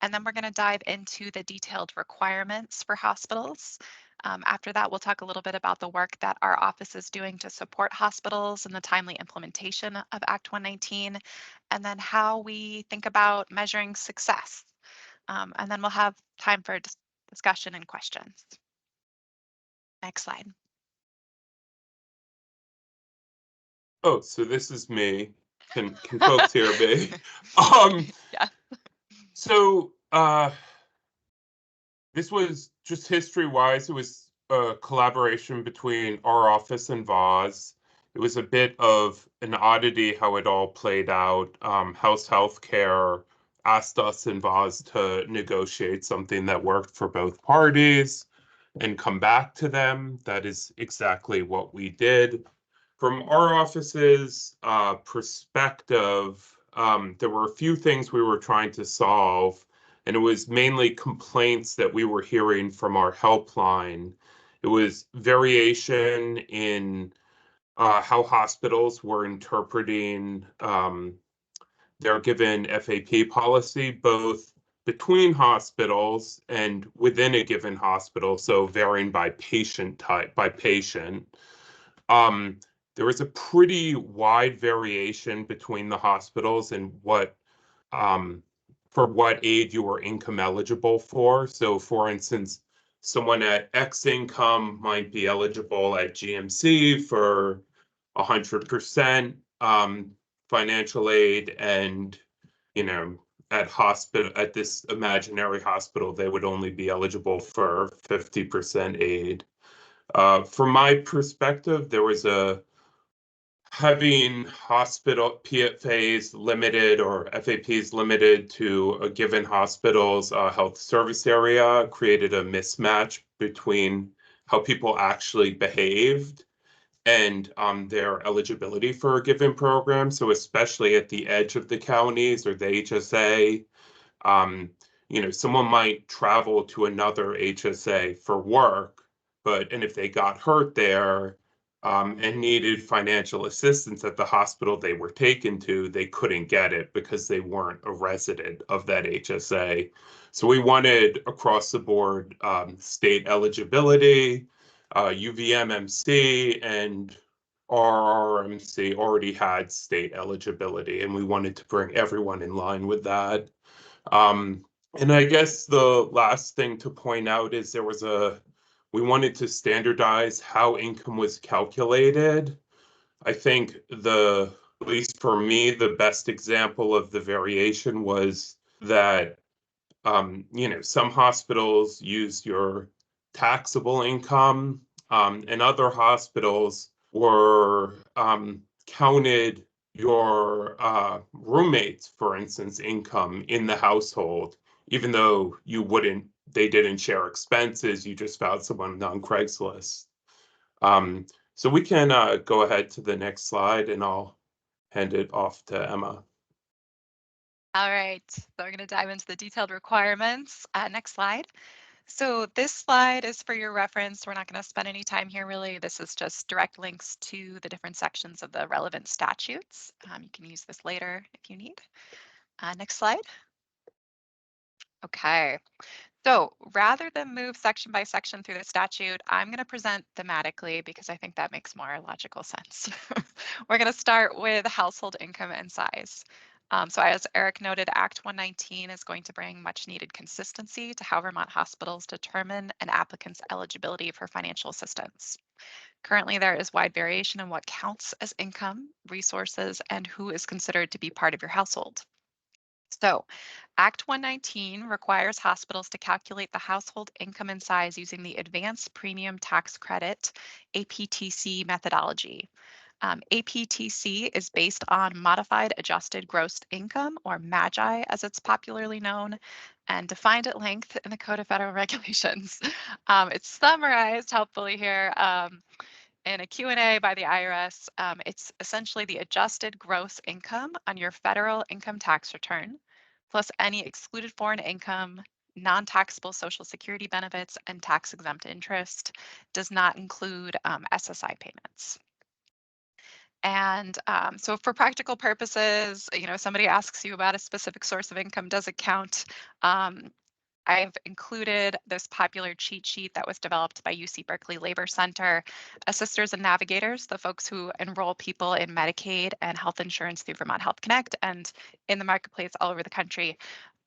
and then we're going to dive into the detailed requirements for hospitals. After that, we'll talk a little bit about the work that our office is doing to support hospitals and the timely implementation of Act 119, and then how we think about measuring success. And then we'll have time for discussion and questions. Next slide. Oh, so this is me. Can folks hear me? Yeah. So this was just history-wise, it was a collaboration between our office and VAWS. It was a bit of an oddity how it all played out. House Healthcare asked us and VAWS to negotiate something that worked for both parties and come back to them. That is exactly what we did. From our office's perspective, there were a few things we were trying to solve, and it was mainly complaints that we were hearing from our helpline. It was variation in how hospitals were interpreting their given FAP policy, both between hospitals and within a given hospital, so varying by patient type, by patient. There was a pretty wide variation between the hospitals and what for what aid you were income eligible for. So for instance, someone at X income might be eligible at GMC for 100% financial aid, and at this imaginary hospital, they would only be eligible for 50% aid. From my perspective, there was having hospital PFAs limited or FAPs limited to a given hospital's health service area created a mismatch between how people actually behaved and their eligibility for a given program. So especially at the edge of the counties or the HSA, someone might travel to another HSA for work, and if they got hurt there and needed financial assistance at the hospital they were taken to, they couldn't get it because they weren't a resident of that HSA. So we wanted across the board state eligibility. UVMMC and RRMC already had state eligibility, and we wanted to bring everyone in line with that. And I guess the last thing to point out is we wanted to standardize how income was calculated. I think at least for me, the best example of the variation was that, some hospitals use your taxable income, and other hospitals were counted your roommates, for instance, income in the household, even though they didn't share expenses, you just found someone on Craigslist. So we can go ahead to the next slide and I'll hand it off to Emma. All right, so we're going to dive into the detailed requirements. Next slide. So this slide is for your reference. We're not going to spend any time here really. This is just direct links to the different sections of the relevant statutes. You can use this later if you need. Next slide. Okay, so rather than move section by section through the statute, I'm going to present thematically because I think that makes more logical sense. We're going to start with household income and size. So as Eric noted, Act 119 is going to bring much needed consistency to how Vermont hospitals determine an applicant's eligibility for financial assistance. Currently, there is wide variation in what counts as income, resources, and who is considered to be part of your household. So Act 119 requires hospitals to calculate the household income and size using the Advanced Premium Tax Credit, APTC methodology. APTC is based on Modified Adjusted Gross Income, or MAGI as it's popularly known, and defined at length in the Code of Federal Regulations. It's summarized helpfully here in a Q&A by the IRS. It's essentially the adjusted gross income on your federal income tax return, plus any excluded foreign income, non-taxable Social Security benefits, and tax-exempt interest. Does not include SSI payments. And so for practical purposes, somebody asks you about a specific source of income, does it count? I've included this popular cheat sheet that was developed by UC Berkeley Labor Center. Assisters and navigators, the folks who enroll people in Medicaid and health insurance through Vermont Health Connect and in the marketplace all over the country,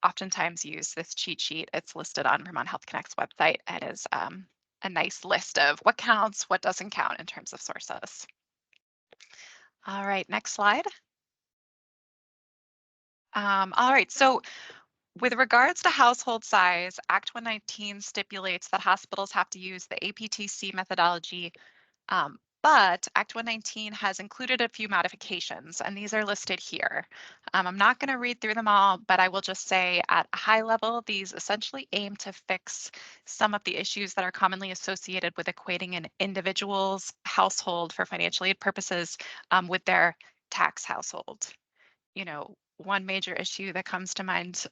oftentimes use this cheat sheet. It's listed on Vermont Health Connect's website and is a nice list of what counts, what doesn't count in terms of sources. All right, next slide. All right, so with regards to household size, Act 119 stipulates that hospitals have to use the APTC methodology, but Act 119 has included a few modifications, and these are listed here. I'm not going to read through them all, but I will just say at a high level, these essentially aim to fix some of the issues that are commonly associated with equating an individual's household for financial aid purposes with their tax household. You know, one major issue that comes to mind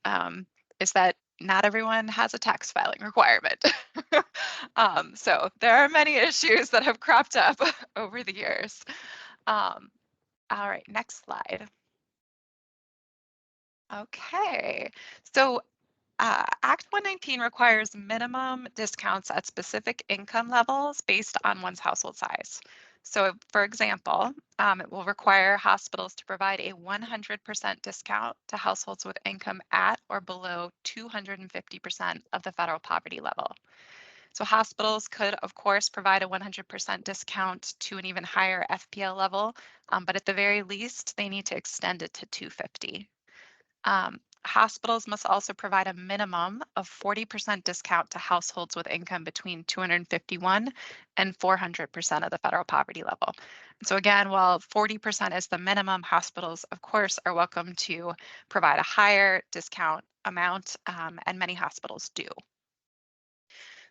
is that not everyone has a tax filing requirement. So there are many issues that have cropped up over the years. All right, next slide. Okay, so Act 119 requires minimum discounts at specific income levels based on one's household size. So for example, it will require hospitals to provide a 100% discount to households with income at or below 250% of the federal poverty level. So hospitals could, of course, provide a 100% discount to an even higher FPL level, but at the very least, they need to extend it to 250. Hospitals must also provide a minimum of 40% discount to households with income between 251 and 400% of the federal poverty level. So again, while 40% is the minimum, hospitals, of course, are welcome to provide a higher discount amount, and many hospitals do.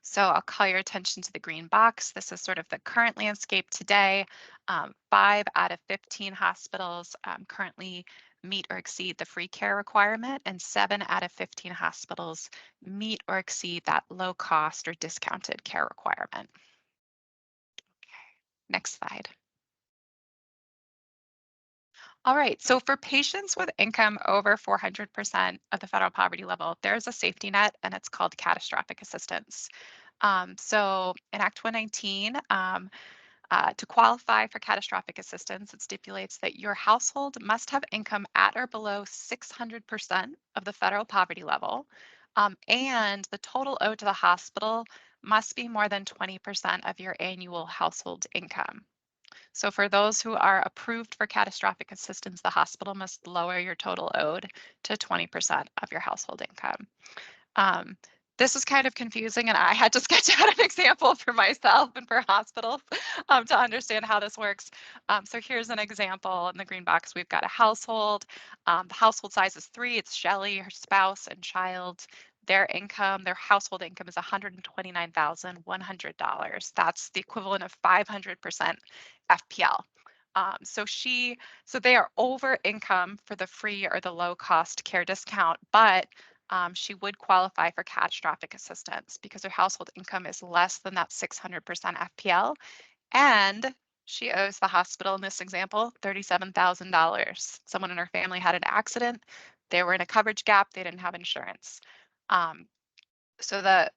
So I'll call your attention to the green box. This is sort of the current landscape today. 5 out of 15 hospitals currently meet or exceed the free care requirement, and 7 out of 15 hospitals meet or exceed that low cost or discounted care requirement. Okay, next slide. All right, so for patients with income over 400% of the federal poverty level, there's a safety net, and it's called catastrophic assistance. So in Act 119, to qualify for catastrophic assistance, it stipulates that your household must have income at or below 600% of the federal poverty level, and the total owed to the hospital must be more than 20% of your annual household income. So for those who are approved for catastrophic assistance, the hospital must lower your total owed to 20% of your household income. This is kind of confusing, and I had to sketch out an example for myself and for hospitals to understand how this works. So here's an example in the green box. We've got a household. The household size is 3. It's Shelley, her spouse, and child. Their income, their household income is $129,100. That's the equivalent of 500% FPL. So they are over income for the free or the low cost care discount, but she would qualify for catastrophic assistance because her household income is less than that 600% FPL, and she owes the hospital in this example $37,000. Someone in her family had an accident. They were in a coverage gap. They didn't have insurance. So that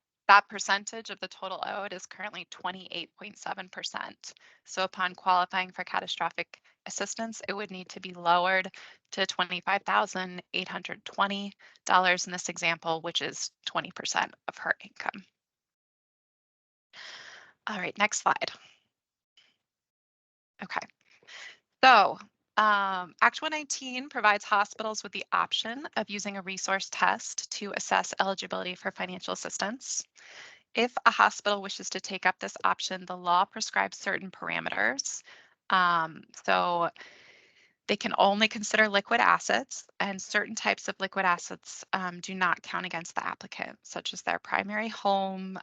percentage of the total owed is currently 28.7%. So upon qualifying for catastrophic assistance, it would need to be lowered to $25,820 in this example, which is 20% of her income. All right, next slide. Okay, so Act 119 provides hospitals with the option of using a resource test to assess eligibility for financial assistance. If a hospital wishes to take up this option, the law prescribes certain parameters. So they can only consider liquid assets, and certain types of liquid assets do not count against the applicant, such as their primary home,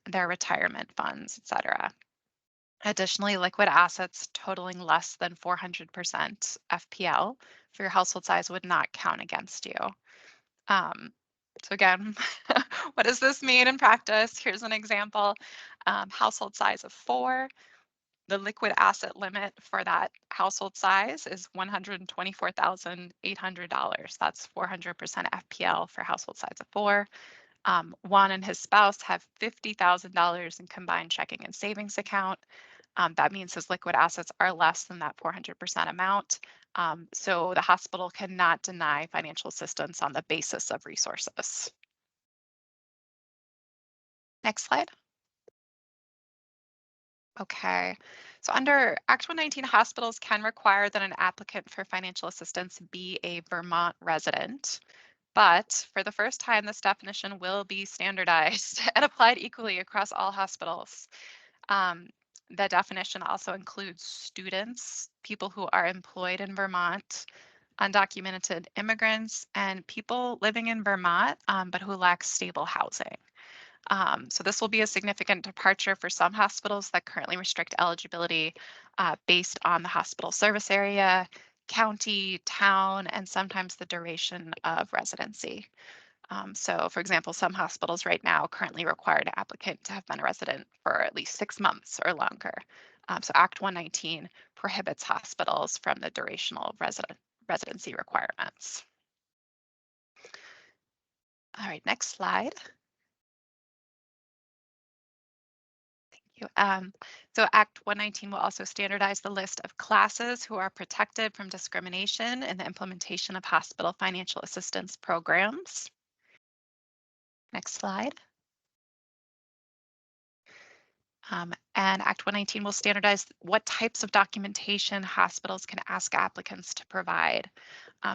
their retirement funds, etc. Additionally, liquid assets totaling less than 400% FPL for your household size would not count against you. So again, what does this mean in practice? Here's an example. Household size of 4. The liquid asset limit for that household size is $124,800. That's 400% FPL for household size of 4. Juan and his spouse have $50,000 in combined checking and savings account. That means his liquid assets are less than that 400% amount. So the hospital cannot deny financial assistance on the basis of resources. Next slide. Okay, so under Act 119, hospitals can require that an applicant for financial assistance be a Vermont resident. But for the first time, this definition will be standardized and applied equally across all hospitals. The definition also includes students, people who are employed in Vermont, undocumented immigrants, and people living in Vermont, but who lack stable housing. So this will be a significant departure for some hospitals that currently restrict eligibility based on the hospital service area, county, town, and sometimes the duration of residency. So for example, some hospitals right now currently require an applicant to have been a resident for at least 6 months or longer. So Act 119 prohibits hospitals from the durational residency requirements. All right, next slide. So Act 119 will also standardize the list of classes who are protected from discrimination in the implementation of hospital financial assistance programs. Next slide. And Act 119 will standardize what types of documentation hospitals can ask applicants to provide.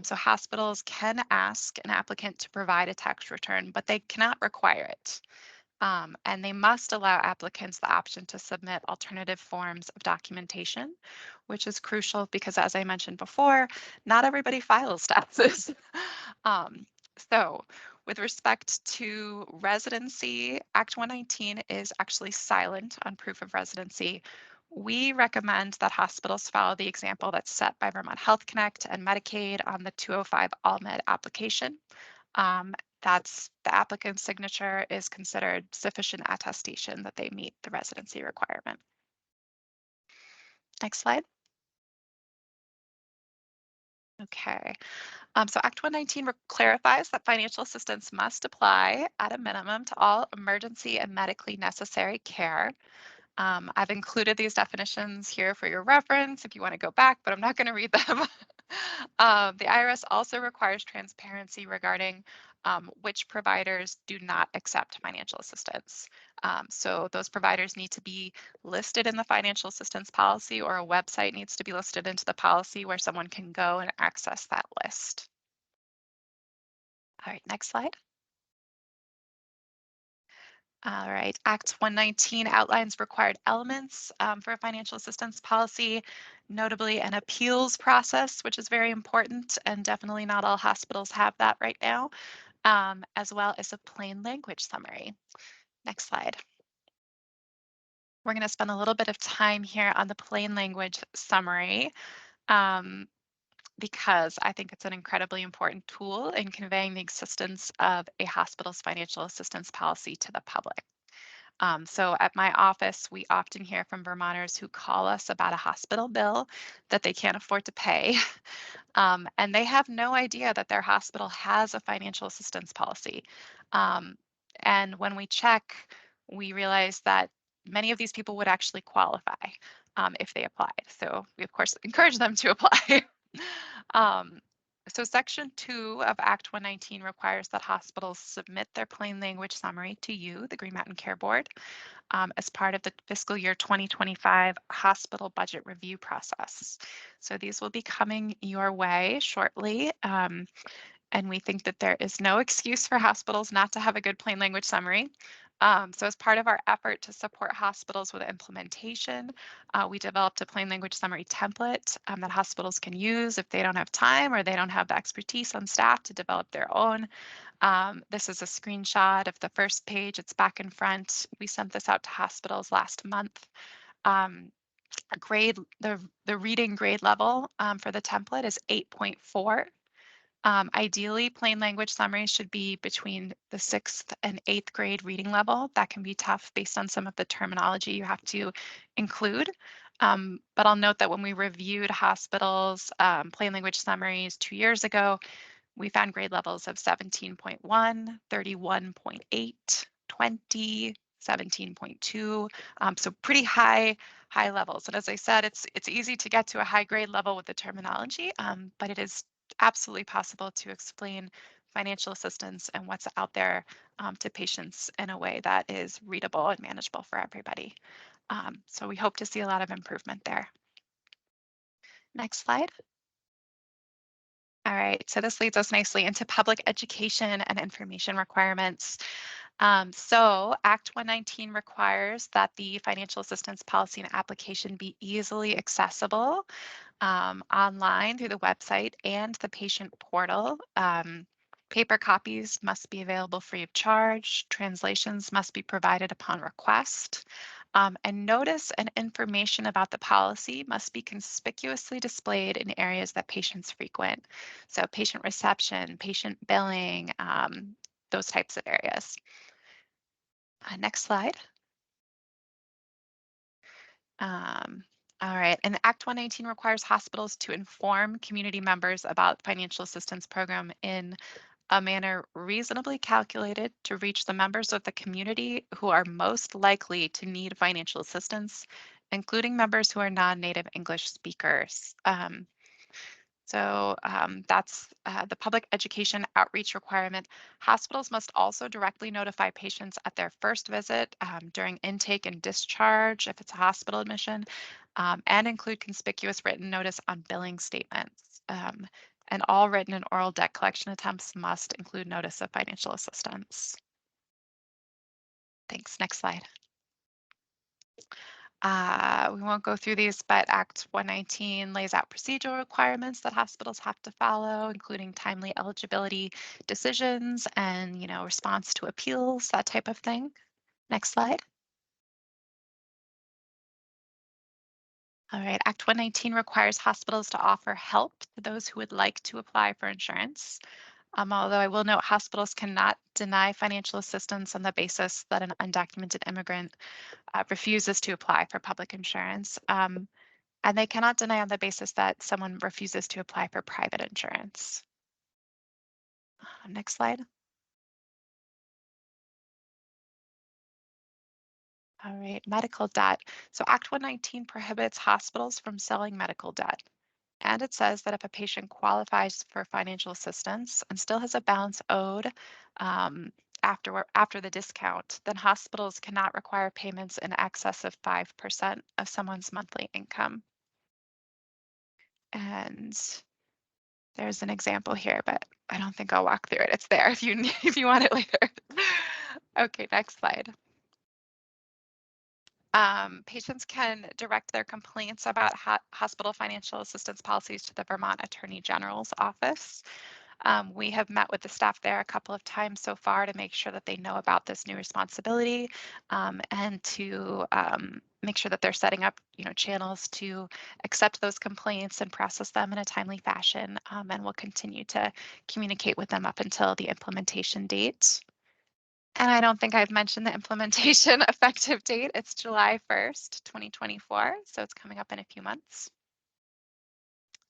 So hospitals can ask an applicant to provide a tax return, but they cannot require it. And they must allow applicants the option to submit alternative forms of documentation, which is crucial because, as I mentioned before, not everybody files taxes. So with respect to residency, Act 119 is actually silent on proof of residency. We recommend that hospitals follow the example that's set by Vermont Health Connect and Medicaid on the 205 AllMed application. That's the applicant's signature is considered sufficient attestation that they meet the residency requirement. Next slide. Okay, so Act 119 clarifies that financial assistance must apply at a minimum to all emergency and medically necessary care. I've included these definitions here for your reference if you want to go back, but I'm not going to read them. The IRS also requires transparency regarding which providers do not accept financial assistance. So those providers need to be listed in the financial assistance policy, or a website needs to be listed into the policy where someone can go and access that list. All right, next slide. All right, Act 119 outlines required elements for a financial assistance policy, notably an appeals process, which is very important, and definitely not all hospitals have that right now, as well as a plain language summary. Next slide. We're going to spend a little bit of time here on the plain language summary because I think it's an incredibly important tool in conveying the existence of a hospital's financial assistance policy to the public. So at my office, we often hear from Vermonters who call us about a hospital bill that they can't afford to pay. And they have no idea that their hospital has a financial assistance policy. And when we check, we realize that many of these people would actually qualify if they applied. So we, of course, encourage them to apply. So Section 2 of Act 119 requires that hospitals submit their plain language summary to you, the Green Mountain Care Board, as part of the fiscal year 2025 hospital budget review process. So these will be coming your way shortly. And we think that there is no excuse for hospitals not to have a good plain language summary. So as part of our effort to support hospitals with implementation, we developed a plain language summary template that hospitals can use if they don't have time or they don't have the expertise on staff to develop their own. This is a screenshot of the first page. It's back and front. We sent this out to hospitals last month. The reading grade level for the template is 8.4. Ideally, plain language summaries should be between the 6th and 8th grade reading level. That can be tough based on some of the terminology you have to include. But I'll note that when we reviewed hospitals' plain language summaries 2 years ago, we found grade levels of 17.1, 31.8, 20, 17.2. So pretty high levels. And as I said, it's easy to get to a high grade level with the terminology, but it is absolutely possible to explain financial assistance and what's out there to patients in a way that is readable and manageable for everybody. So we hope to see a lot of improvement there. Next slide. All right, so this leads us nicely into public education and information requirements. So Act 119 requires that the financial assistance policy and application be easily accessible online through the website and the patient portal. Paper copies must be available free of charge. Translations must be provided upon request. And notice and information about the policy must be conspicuously displayed in areas that patients frequent. So patient reception, patient billing, those types of areas. Next slide. All right, and Act 119 requires hospitals to inform community members about financial assistance program in a manner reasonably calculated to reach the members of the community who are most likely to need financial assistance, including members who are non-native English speakers. That's the public education outreach requirement. Hospitals must also directly notify patients at their first visit, during intake and discharge if it's a hospital admission, and include conspicuous written notice on billing statements. And all written and oral debt collection attempts must include notice of financial assistance. Thanks. Next slide. We won't go through these, but Act 119 lays out procedural requirements that hospitals have to follow, including timely eligibility decisions and, response to appeals, that type of thing. Next slide. All right, Act 119 requires hospitals to offer help to those who would like to apply for insurance. Although I will note hospitals cannot deny financial assistance on the basis that an undocumented immigrant refuses to apply for public insurance. And they cannot deny on the basis that someone refuses to apply for private insurance. Next slide. All right, medical debt. So Act 119 prohibits hospitals from selling medical debt. And it says that if a patient qualifies for financial assistance and still has a balance owed after the discount, then hospitals cannot require payments in excess of 5% of someone's monthly income. And there's an example here, but I don't think I'll walk through it. It's there if you want it later. Okay, next slide. Patients can direct their complaints about hospital financial assistance policies to the Vermont Attorney General's office. We have met with the staff there a couple of times so far to make sure that they know about this new responsibility, and to make sure that they're setting up, channels to accept those complaints and process them in a timely fashion. And we'll continue to communicate with them up until the implementation date. And I don't think I've mentioned the implementation effective date. It's July 1st, 2024. So it's coming up in a few months.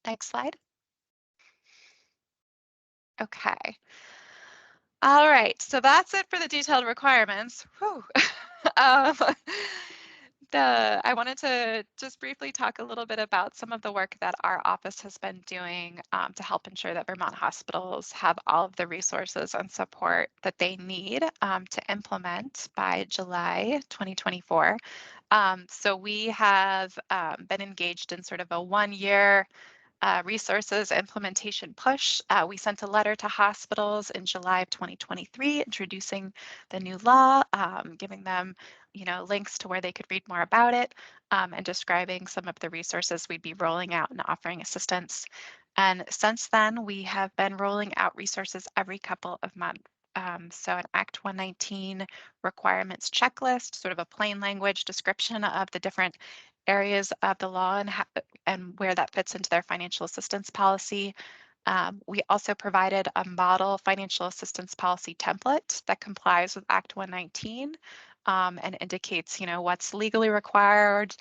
Next slide. Okay. All right, so that's it for the detailed requirements. Whew. I wanted to just briefly talk a little bit about some of the work that our office has been doing to help ensure that Vermont hospitals have all of the resources and support that they need to implement by July 2024. So we have been engaged in sort of a one-year resources implementation push. We sent a letter to hospitals in July of 2023 introducing the new law, giving them links to where they could read more about it, and describing some of the resources we'd be rolling out and offering assistance. And since then, we have been rolling out resources every couple of months. So an Act 119 requirements checklist, sort of a plain language description of the different areas of the law and where that fits into their financial assistance policy. We also provided a model financial assistance policy template that complies with Act 119 and indicates, what's legally required,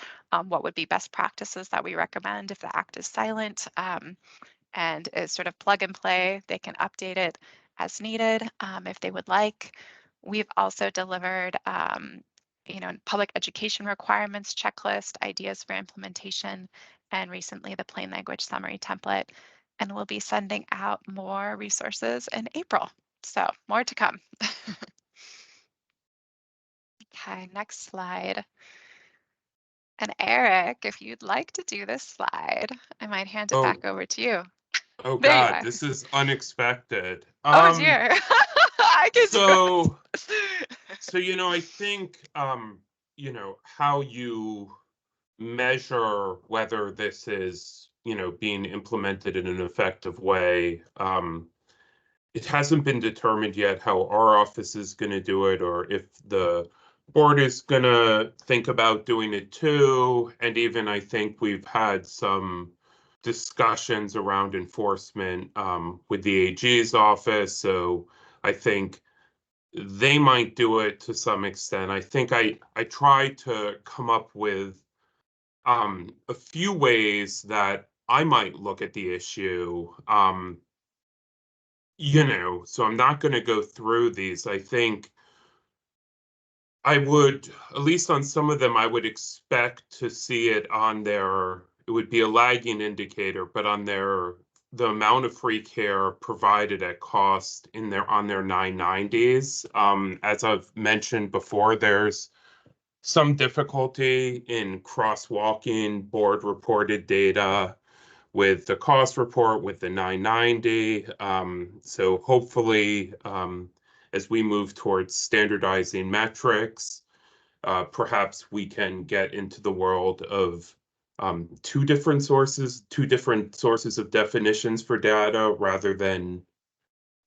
what would be best practices that we recommend if the Act is silent, and is sort of plug and play. They can update it as needed if they would like. We've also delivered public education requirements checklist, ideas for implementation, and recently the plain language summary template. And we'll be sending out more resources in April. So more to come. Okay, next slide. And Eric, if you'd like to do this slide, I might hand it back over to you. Oh There you God, are. this is unexpected. Oh dear. I can do So I think how you measure whether this is being implemented in an effective way. It hasn't been determined yet how our office is going to do it, or if the board is going to think about doing it too. And even I think we've had some discussions around enforcement with the AG's office. So I think they might do it to some extent. I think I tried to come up with a few ways that I might look at the issue. So I'm not going to go through these. I think I would, at least on some of them, I would expect to see it on it would be a lagging indicator, but on the amount of free care provided at cost on their 990s. As I've mentioned before, there's some difficulty in crosswalking board reported data with the cost report with the 990. So hopefully, as we move towards standardizing metrics, perhaps we can get into the world of two different sources of definitions for data rather than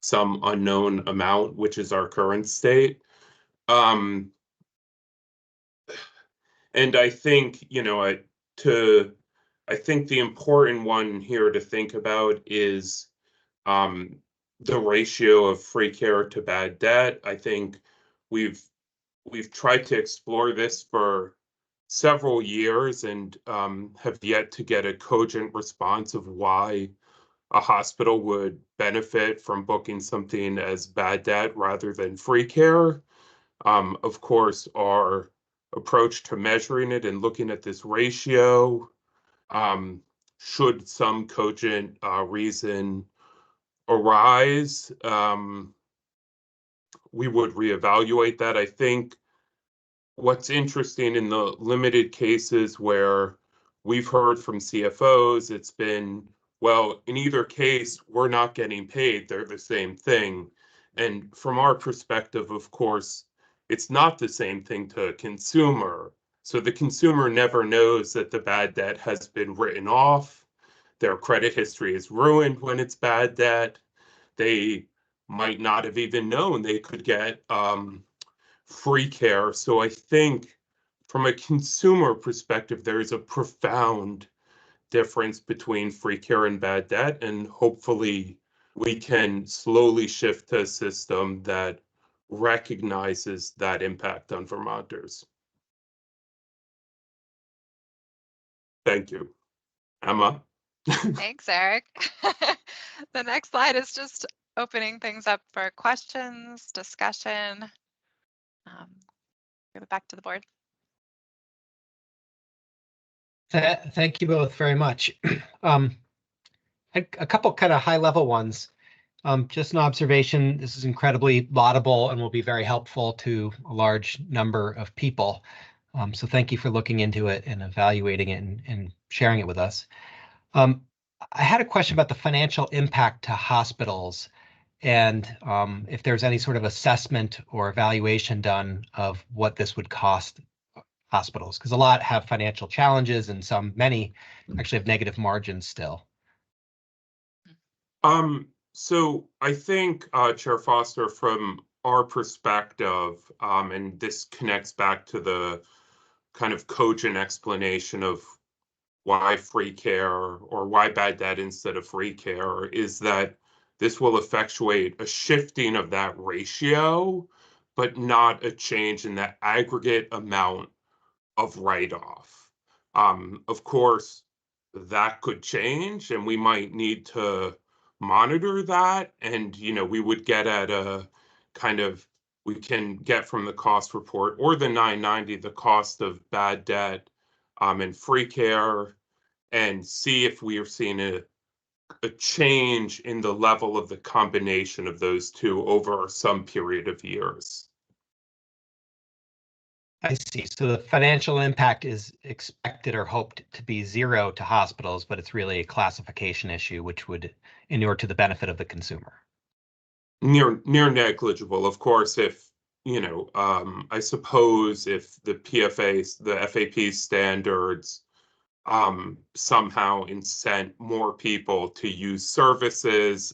some unknown amount, which is our current state. And I think, I think the important one here to think about is the ratio of free care to bad debt. I think we've tried to explore this for several years and have yet to get a cogent response of why a hospital would benefit from booking something as bad debt rather than free care. Of course, our approach to measuring it and looking at this ratio, should some cogent reason arise, we would reevaluate that. I think what's interesting in the limited cases where we've heard from CFOs, it's been, well, in either case, we're not getting paid. They're the same thing. And from our perspective, of course, it's not the same thing to a consumer. So the consumer never knows that the bad debt has been written off. Their credit history is ruined when it's bad debt. They might not have even known they could get free care. So I think from a consumer perspective, there is a profound difference between free care and bad debt. And hopefully we can slowly shift to a system that recognizes that impact on Vermonters. Thank you. Emma? Thanks, Eric. The next slide is just opening things up for questions, discussion. Give it back to the board. Thank you both very much. A couple kind of high level ones. Just an observation, this is incredibly laudable and will be very helpful to a large number of people. So thank you for looking into it and evaluating it and sharing it with us. I had a question about the financial impact to hospitals and if there's any sort of assessment or evaluation done of what this would cost hospitals, because a lot have financial challenges and many actually have negative margins still. So I think, Chair Foster, from our perspective, and this connects back to the kind of cogent explanation of why free care or why bad debt instead of free care, is that this will effectuate a shifting of that ratio, but not a change in the aggregate amount of write-off. Of course, that could change and we might need to monitor that. And, we would get at we can get from the cost report or the 990, the cost of bad debt and free care, and see if we are seeing a change in the level of the combination of those two over some period of years. I see. So the financial impact is expected or hoped to be zero to hospitals, but it's really a classification issue, which would inure to the benefit of the consumer. Near negligible. Of course, if, I suppose if the FAP standards somehow incent more people to use services,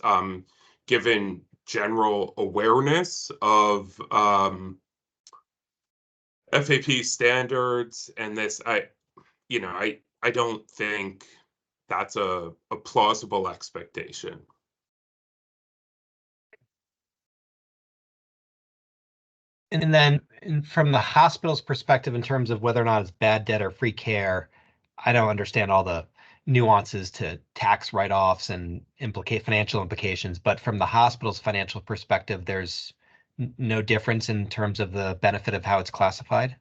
given general awareness of FAP standards and this, I don't think that's a plausible expectation. And then from the hospital's perspective, in terms of whether or not it's bad debt or free care, I don't understand all the nuances to tax write-offs and financial implications. But from the hospital's financial perspective, there's no difference in terms of the benefit of how it's classified.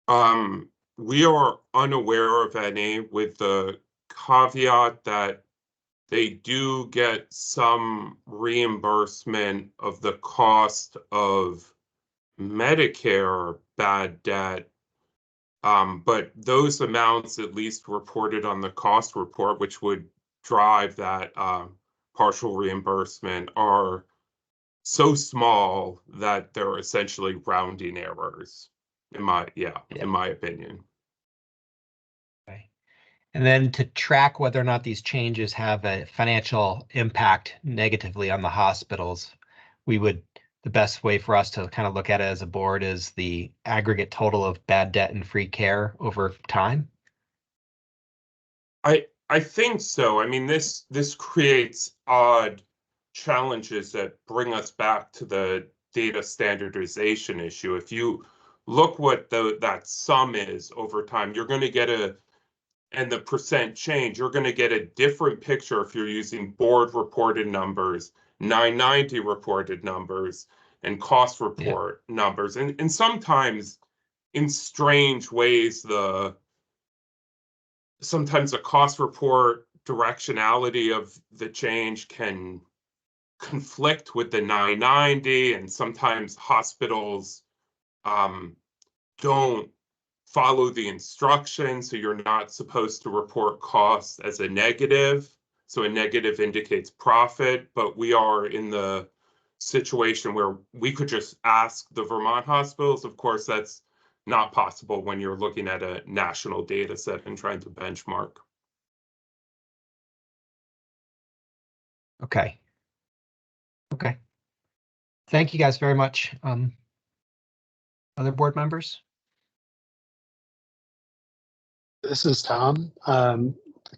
We are unaware of any, with the caveat that they do get some reimbursement of the cost of Medicare bad debt. But those amounts, at least reported on the cost report, which would drive that partial reimbursement, are so small that they're essentially rounding errors, in my opinion. Okay. And then to track whether or not these changes have a financial impact negatively on the hospitals, the best way for us to kind of look at it as a board is the aggregate total of bad debt and free care over time. I think so. I mean, this creates odd challenges that bring us back to the data standardization issue. If you look what that sum is over time, you're going to get and the percent change, you're going to get a different picture if you're using board reported numbers, 990 reported numbers, and cost report numbers. And sometimes in strange ways, sometimes the cost report directionality of the change can conflict with the 990, and sometimes hospitals don't follow the instructions, so you're not supposed to report costs as a negative. So a negative indicates profit, but we are in the situation where we could just ask the Vermont hospitals. Of course, that's not possible when you're looking at a national data set and trying to benchmark. Okay. Okay. Thank you guys very much. Other board members? This is Tom.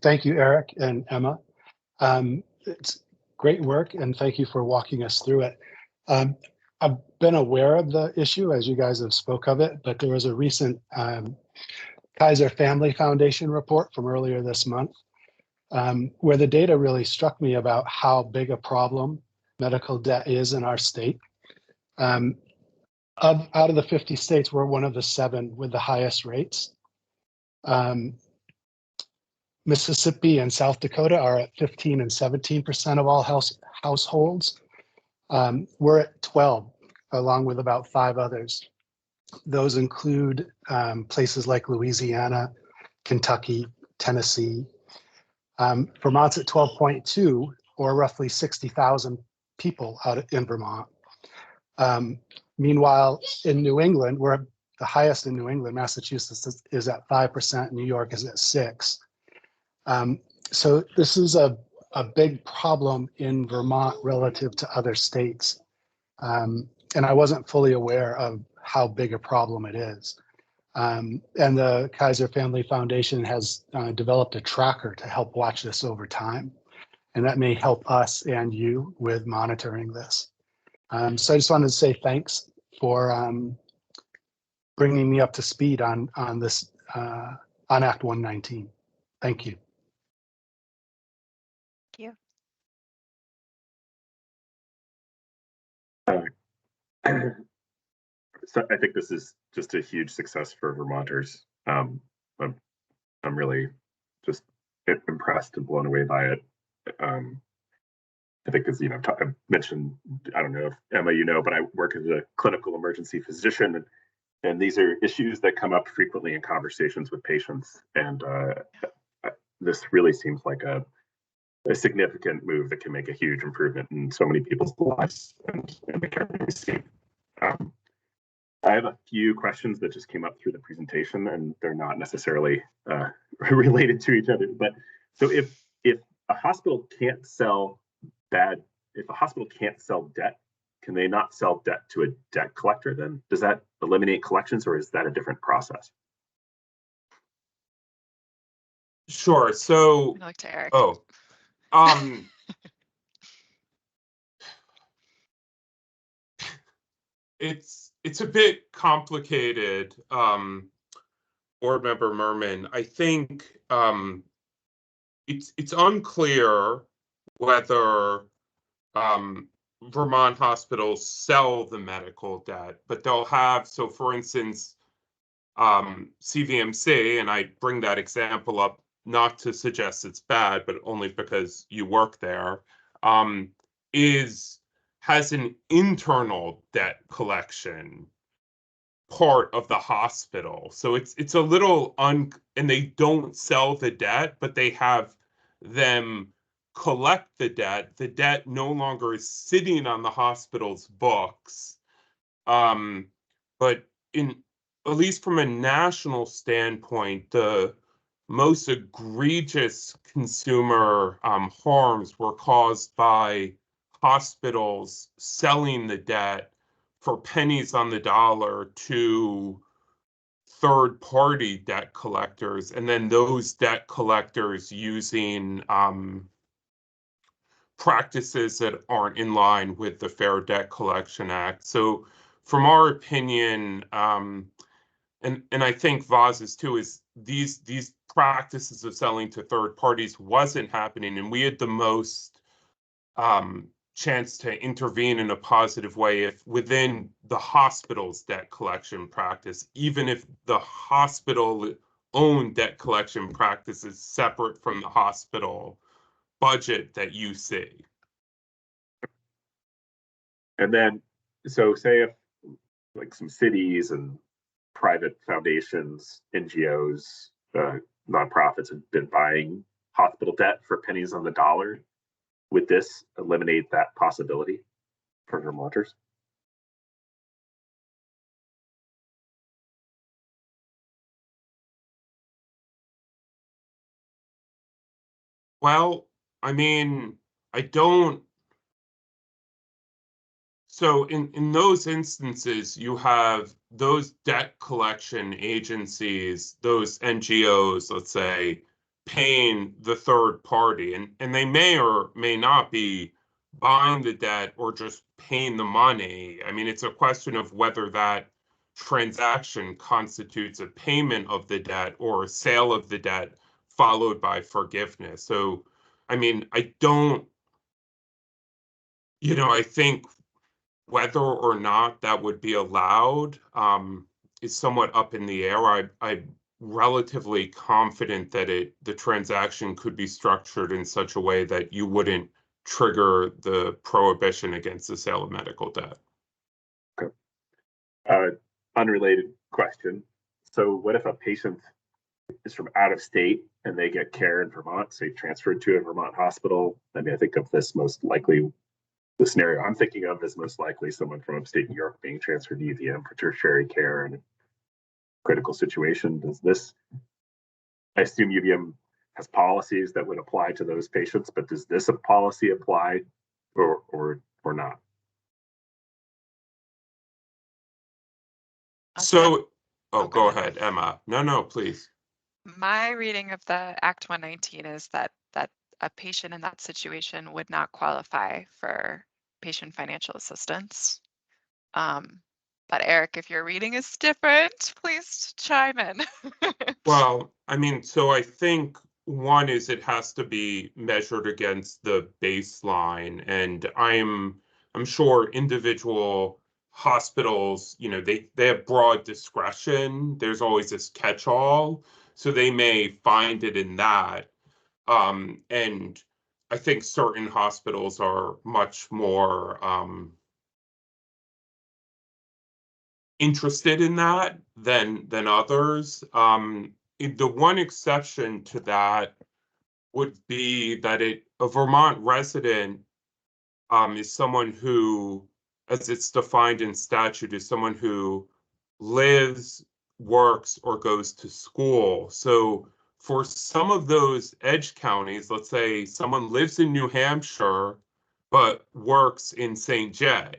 Thank you, Eric and Emma. It's great work, and thank you for walking us through it. I've been aware of the issue as you guys have spoke of it, but there was a recent Kaiser Family Foundation report from earlier this month where the data really struck me about how big a problem medical debt is in our state. Out of the 50 states, we're one of the 7 with the highest rates. Mississippi and South Dakota are at 15 and 17% of all households. We're at 12, along with about 5 others. Those include places like Louisiana, Kentucky, Tennessee. Vermont's at 12.2, or roughly 60,000 people out in Vermont. Meanwhile, in New England, we're the highest in New England. Massachusetts is at 5%, New York is at 6%. So this is a big problem in Vermont relative to other states. And I wasn't fully aware of how big a problem it is. And the Kaiser Family Foundation has developed a tracker to help watch this over time. And that may help us and you with monitoring this. So I just wanted to say thanks for bringing me up to speed on this, on Act 119. Thank you. Thank you. So I think this is just a huge success for Vermonters. I'm really just impressed and blown away by it. I think as I mentioned, I don't know if Emma, but I work as a clinical emergency physician, and these are issues that come up frequently in conversations with patients. And this really seems like a significant move that can make a huge improvement in so many people's lives and the care they receive. I have a few questions that just came up through the presentation, and they're not necessarily related to each other. But so if a hospital can't sell debt, can they not sell debt to a debt collector then? Does that eliminate collections, or is that a different process? Sure. So, I look to Eric. oh, it's a bit complicated, Board Member Merman. I think it's unclear whether Vermont hospitals sell the medical debt, but they'll have, so for instance, CVMC, and I bring that example up not to suggest it's bad, but only because you work there, has an internal debt collection part of the hospital. So it's a little and they don't sell the debt, but they have them collect the debt. The debt no longer is sitting on the hospital's books. But at least from a national standpoint, the most egregious consumer harms were caused by hospitals selling the debt for pennies on the dollar to third-party debt collectors, and then those debt collectors using practices that aren't in line with the Fair Debt Collection Act. So from our opinion, and I think Vaz's too, is these practices of selling to third parties wasn't happening, and we had the most chance to intervene in a positive way if within the hospital's debt collection practice, even if the hospital own debt collection practice is separate from the hospital budget that you see. And then, so say if like some cities and private foundations, NGOs, nonprofits have been buying hospital debt for pennies on the dollar, would this eliminate that possibility for Vermonters? Well, I mean, I don't. So in those instances, you have those debt collection agencies, those NGOs, let's say, paying the third party, and they may or may not be buying the debt or just paying the money. I mean, it's a question of whether that transaction constitutes a payment of the debt or a sale of the debt followed by forgiveness. So, I mean, I think whether or not that would be allowed is somewhat up in the air. I'm relatively confident that the transaction could be structured in such a way that you wouldn't trigger the prohibition against the sale of medical debt. Okay. Unrelated question. So what if a patient is from out of state and they get care in Vermont, say transferred to a Vermont hospital? I mean, I think of this most likely, the scenario I'm thinking of is most likely someone from upstate New York being transferred to UVM for tertiary care in a critical situation. Does this, I assume UVM has policies that would apply to those patients, but does this policy apply or not? So, go ahead, Emma. No, please. My reading of the Act 119 is that a patient in that situation would not qualify for patient financial assistance. But Eric, if your reading is different, please chime in. Well, I mean, so I think one is it has to be measured against the baseline, and I'm sure individual hospitals, they have broad discretion. There's always this catch-all, so they may find it in that. And I think certain hospitals are much more interested in that than others. The one exception to that would be that a Vermont resident is someone who, as it's defined in statute, is someone who lives, works, or goes to school. So for some of those edge counties, let's say someone lives in New Hampshire but works in St. Jay,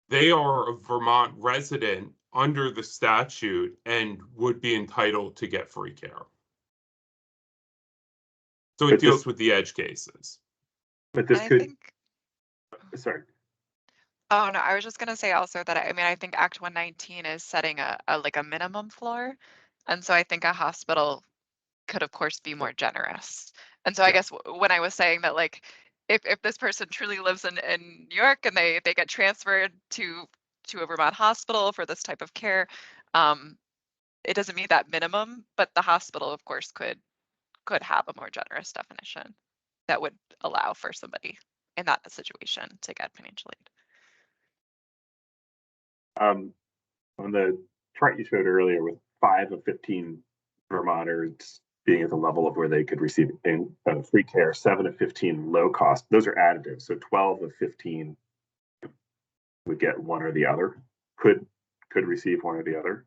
they are a Vermont resident under the statute and would be entitled to get free care. So it But deals this- with the edge cases. But this I could, think, sorry. oh no, I was just gonna say also that I mean, I think Act 119 is setting a like a minimum floor. And so I think a hospital could of course be more generous. And so I Yeah. guess when I was saying that like if this person truly lives in New York and they get transferred to a Vermont hospital for this type of care, it doesn't meet that minimum, but the hospital of course could have a more generous definition that would allow for somebody in that situation to get financial aid. On the chart you showed earlier with 5 of 15 Vermonters being at the level of where they could receive free care, 7 of 15 low cost, those are additive. So 12 of 15 would get one or the other, could receive one or the other.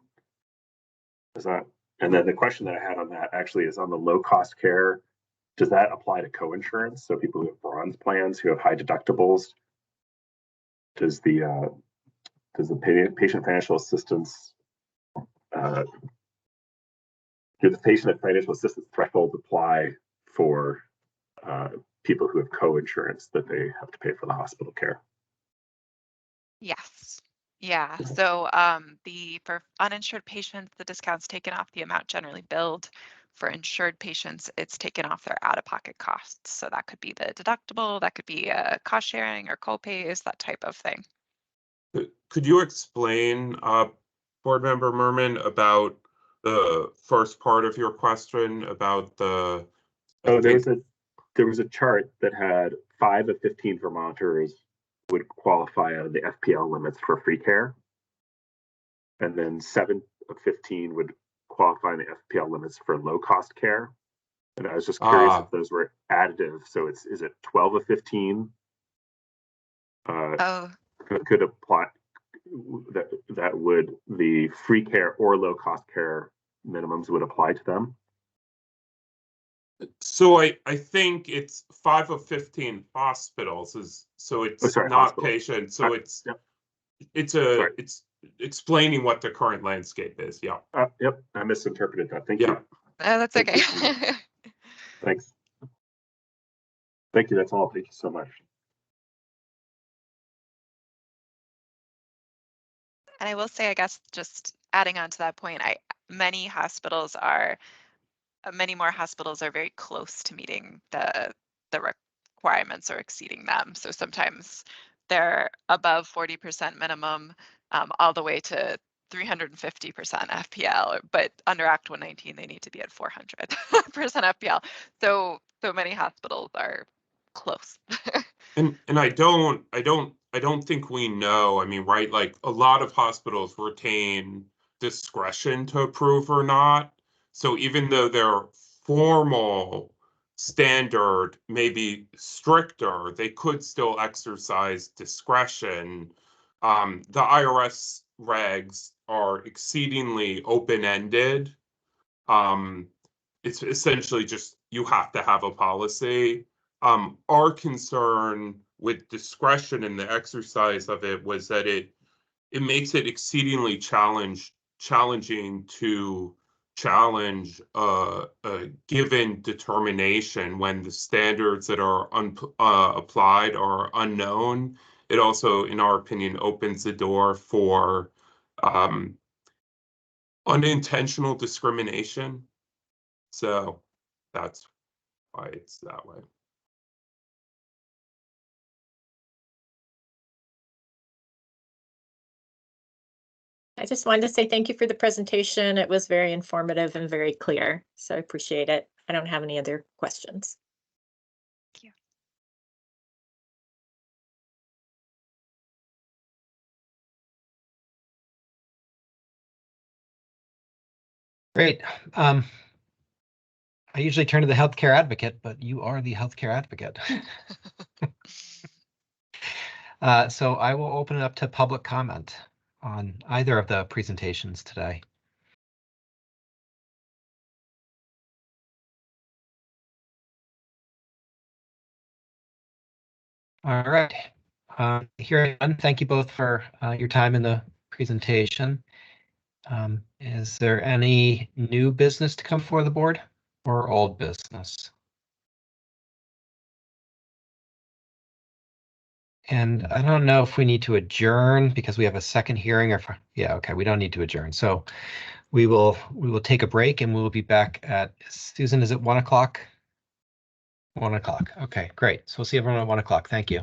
Is that? And then the question that I had on that actually is on the low cost care. Does that apply to co-insurance? So people who have bronze plans, who have high deductibles, does the patient financial assistance, do the patient financial assistance thresholds apply for people who have co-insurance that they have to pay for the hospital care? Yes. Yeah. So for uninsured patients, the discount's taken off the amount generally billed. For insured patients, it's taken off their out-of-pocket costs. So that could be the deductible, that could be cost sharing or co-pays, that type of thing. Could you explain, Board Member Merman, about the first part of your question about the? There was a chart that had 5 of 15 Vermonters would qualify out of the FPL limits for free care, and then 7 of 15 would qualify in the FPL limits for low cost care. And I was just curious if those were additive. So is it 12 of 15? Could apply that would the free care or low cost care minimums would apply to them? So I think it's 5 of 15 hospitals is, so it's not hospitals. patients. So it's Sorry. it's explaining what the current landscape is. Yeah. Yep, I misinterpreted that. Thank you. That's Thank okay. you. Thanks. Thank you. That's all. Thank you so much. And I will say, I guess, just adding on to that point, many more hospitals are very close to meeting the requirements or exceeding them. So sometimes they're above 40% minimum, all the way to 350% FPL, but under Act 119, they need to be at 400% FPL. So many hospitals are close. And I don't think we know. I mean, right, like a lot of hospitals retain discretion to approve or not. So even though their formal standard may be stricter, they could still exercise discretion. The IRS regs are exceedingly open-ended. It's essentially just you have to have a policy. Our concern with discretion in the exercise of it was that it makes it exceedingly challenging to challenge a given determination when the standards that are applied are unknown. It also, in our opinion, opens the door for unintentional discrimination. So that's why it's that way. I just wanted to say thank you for the presentation. It was very informative and very clear, so I appreciate it. I don't have any other questions. Thank you. Great. I usually turn to the healthcare advocate, but you are the healthcare advocate. So I will open it up to public comment on either of the presentations today. All right. Here, thank you both for your time in the presentation. Is there any new business to come before the board or old business? And I don't know if we need to adjourn because we have a second hearing or yeah, okay, we don't need to adjourn. So we will take a break and we will be back at, Susan, is it 1 o'clock? 1 o'clock. Okay, great. So we'll see everyone at 1 o'clock. Thank you.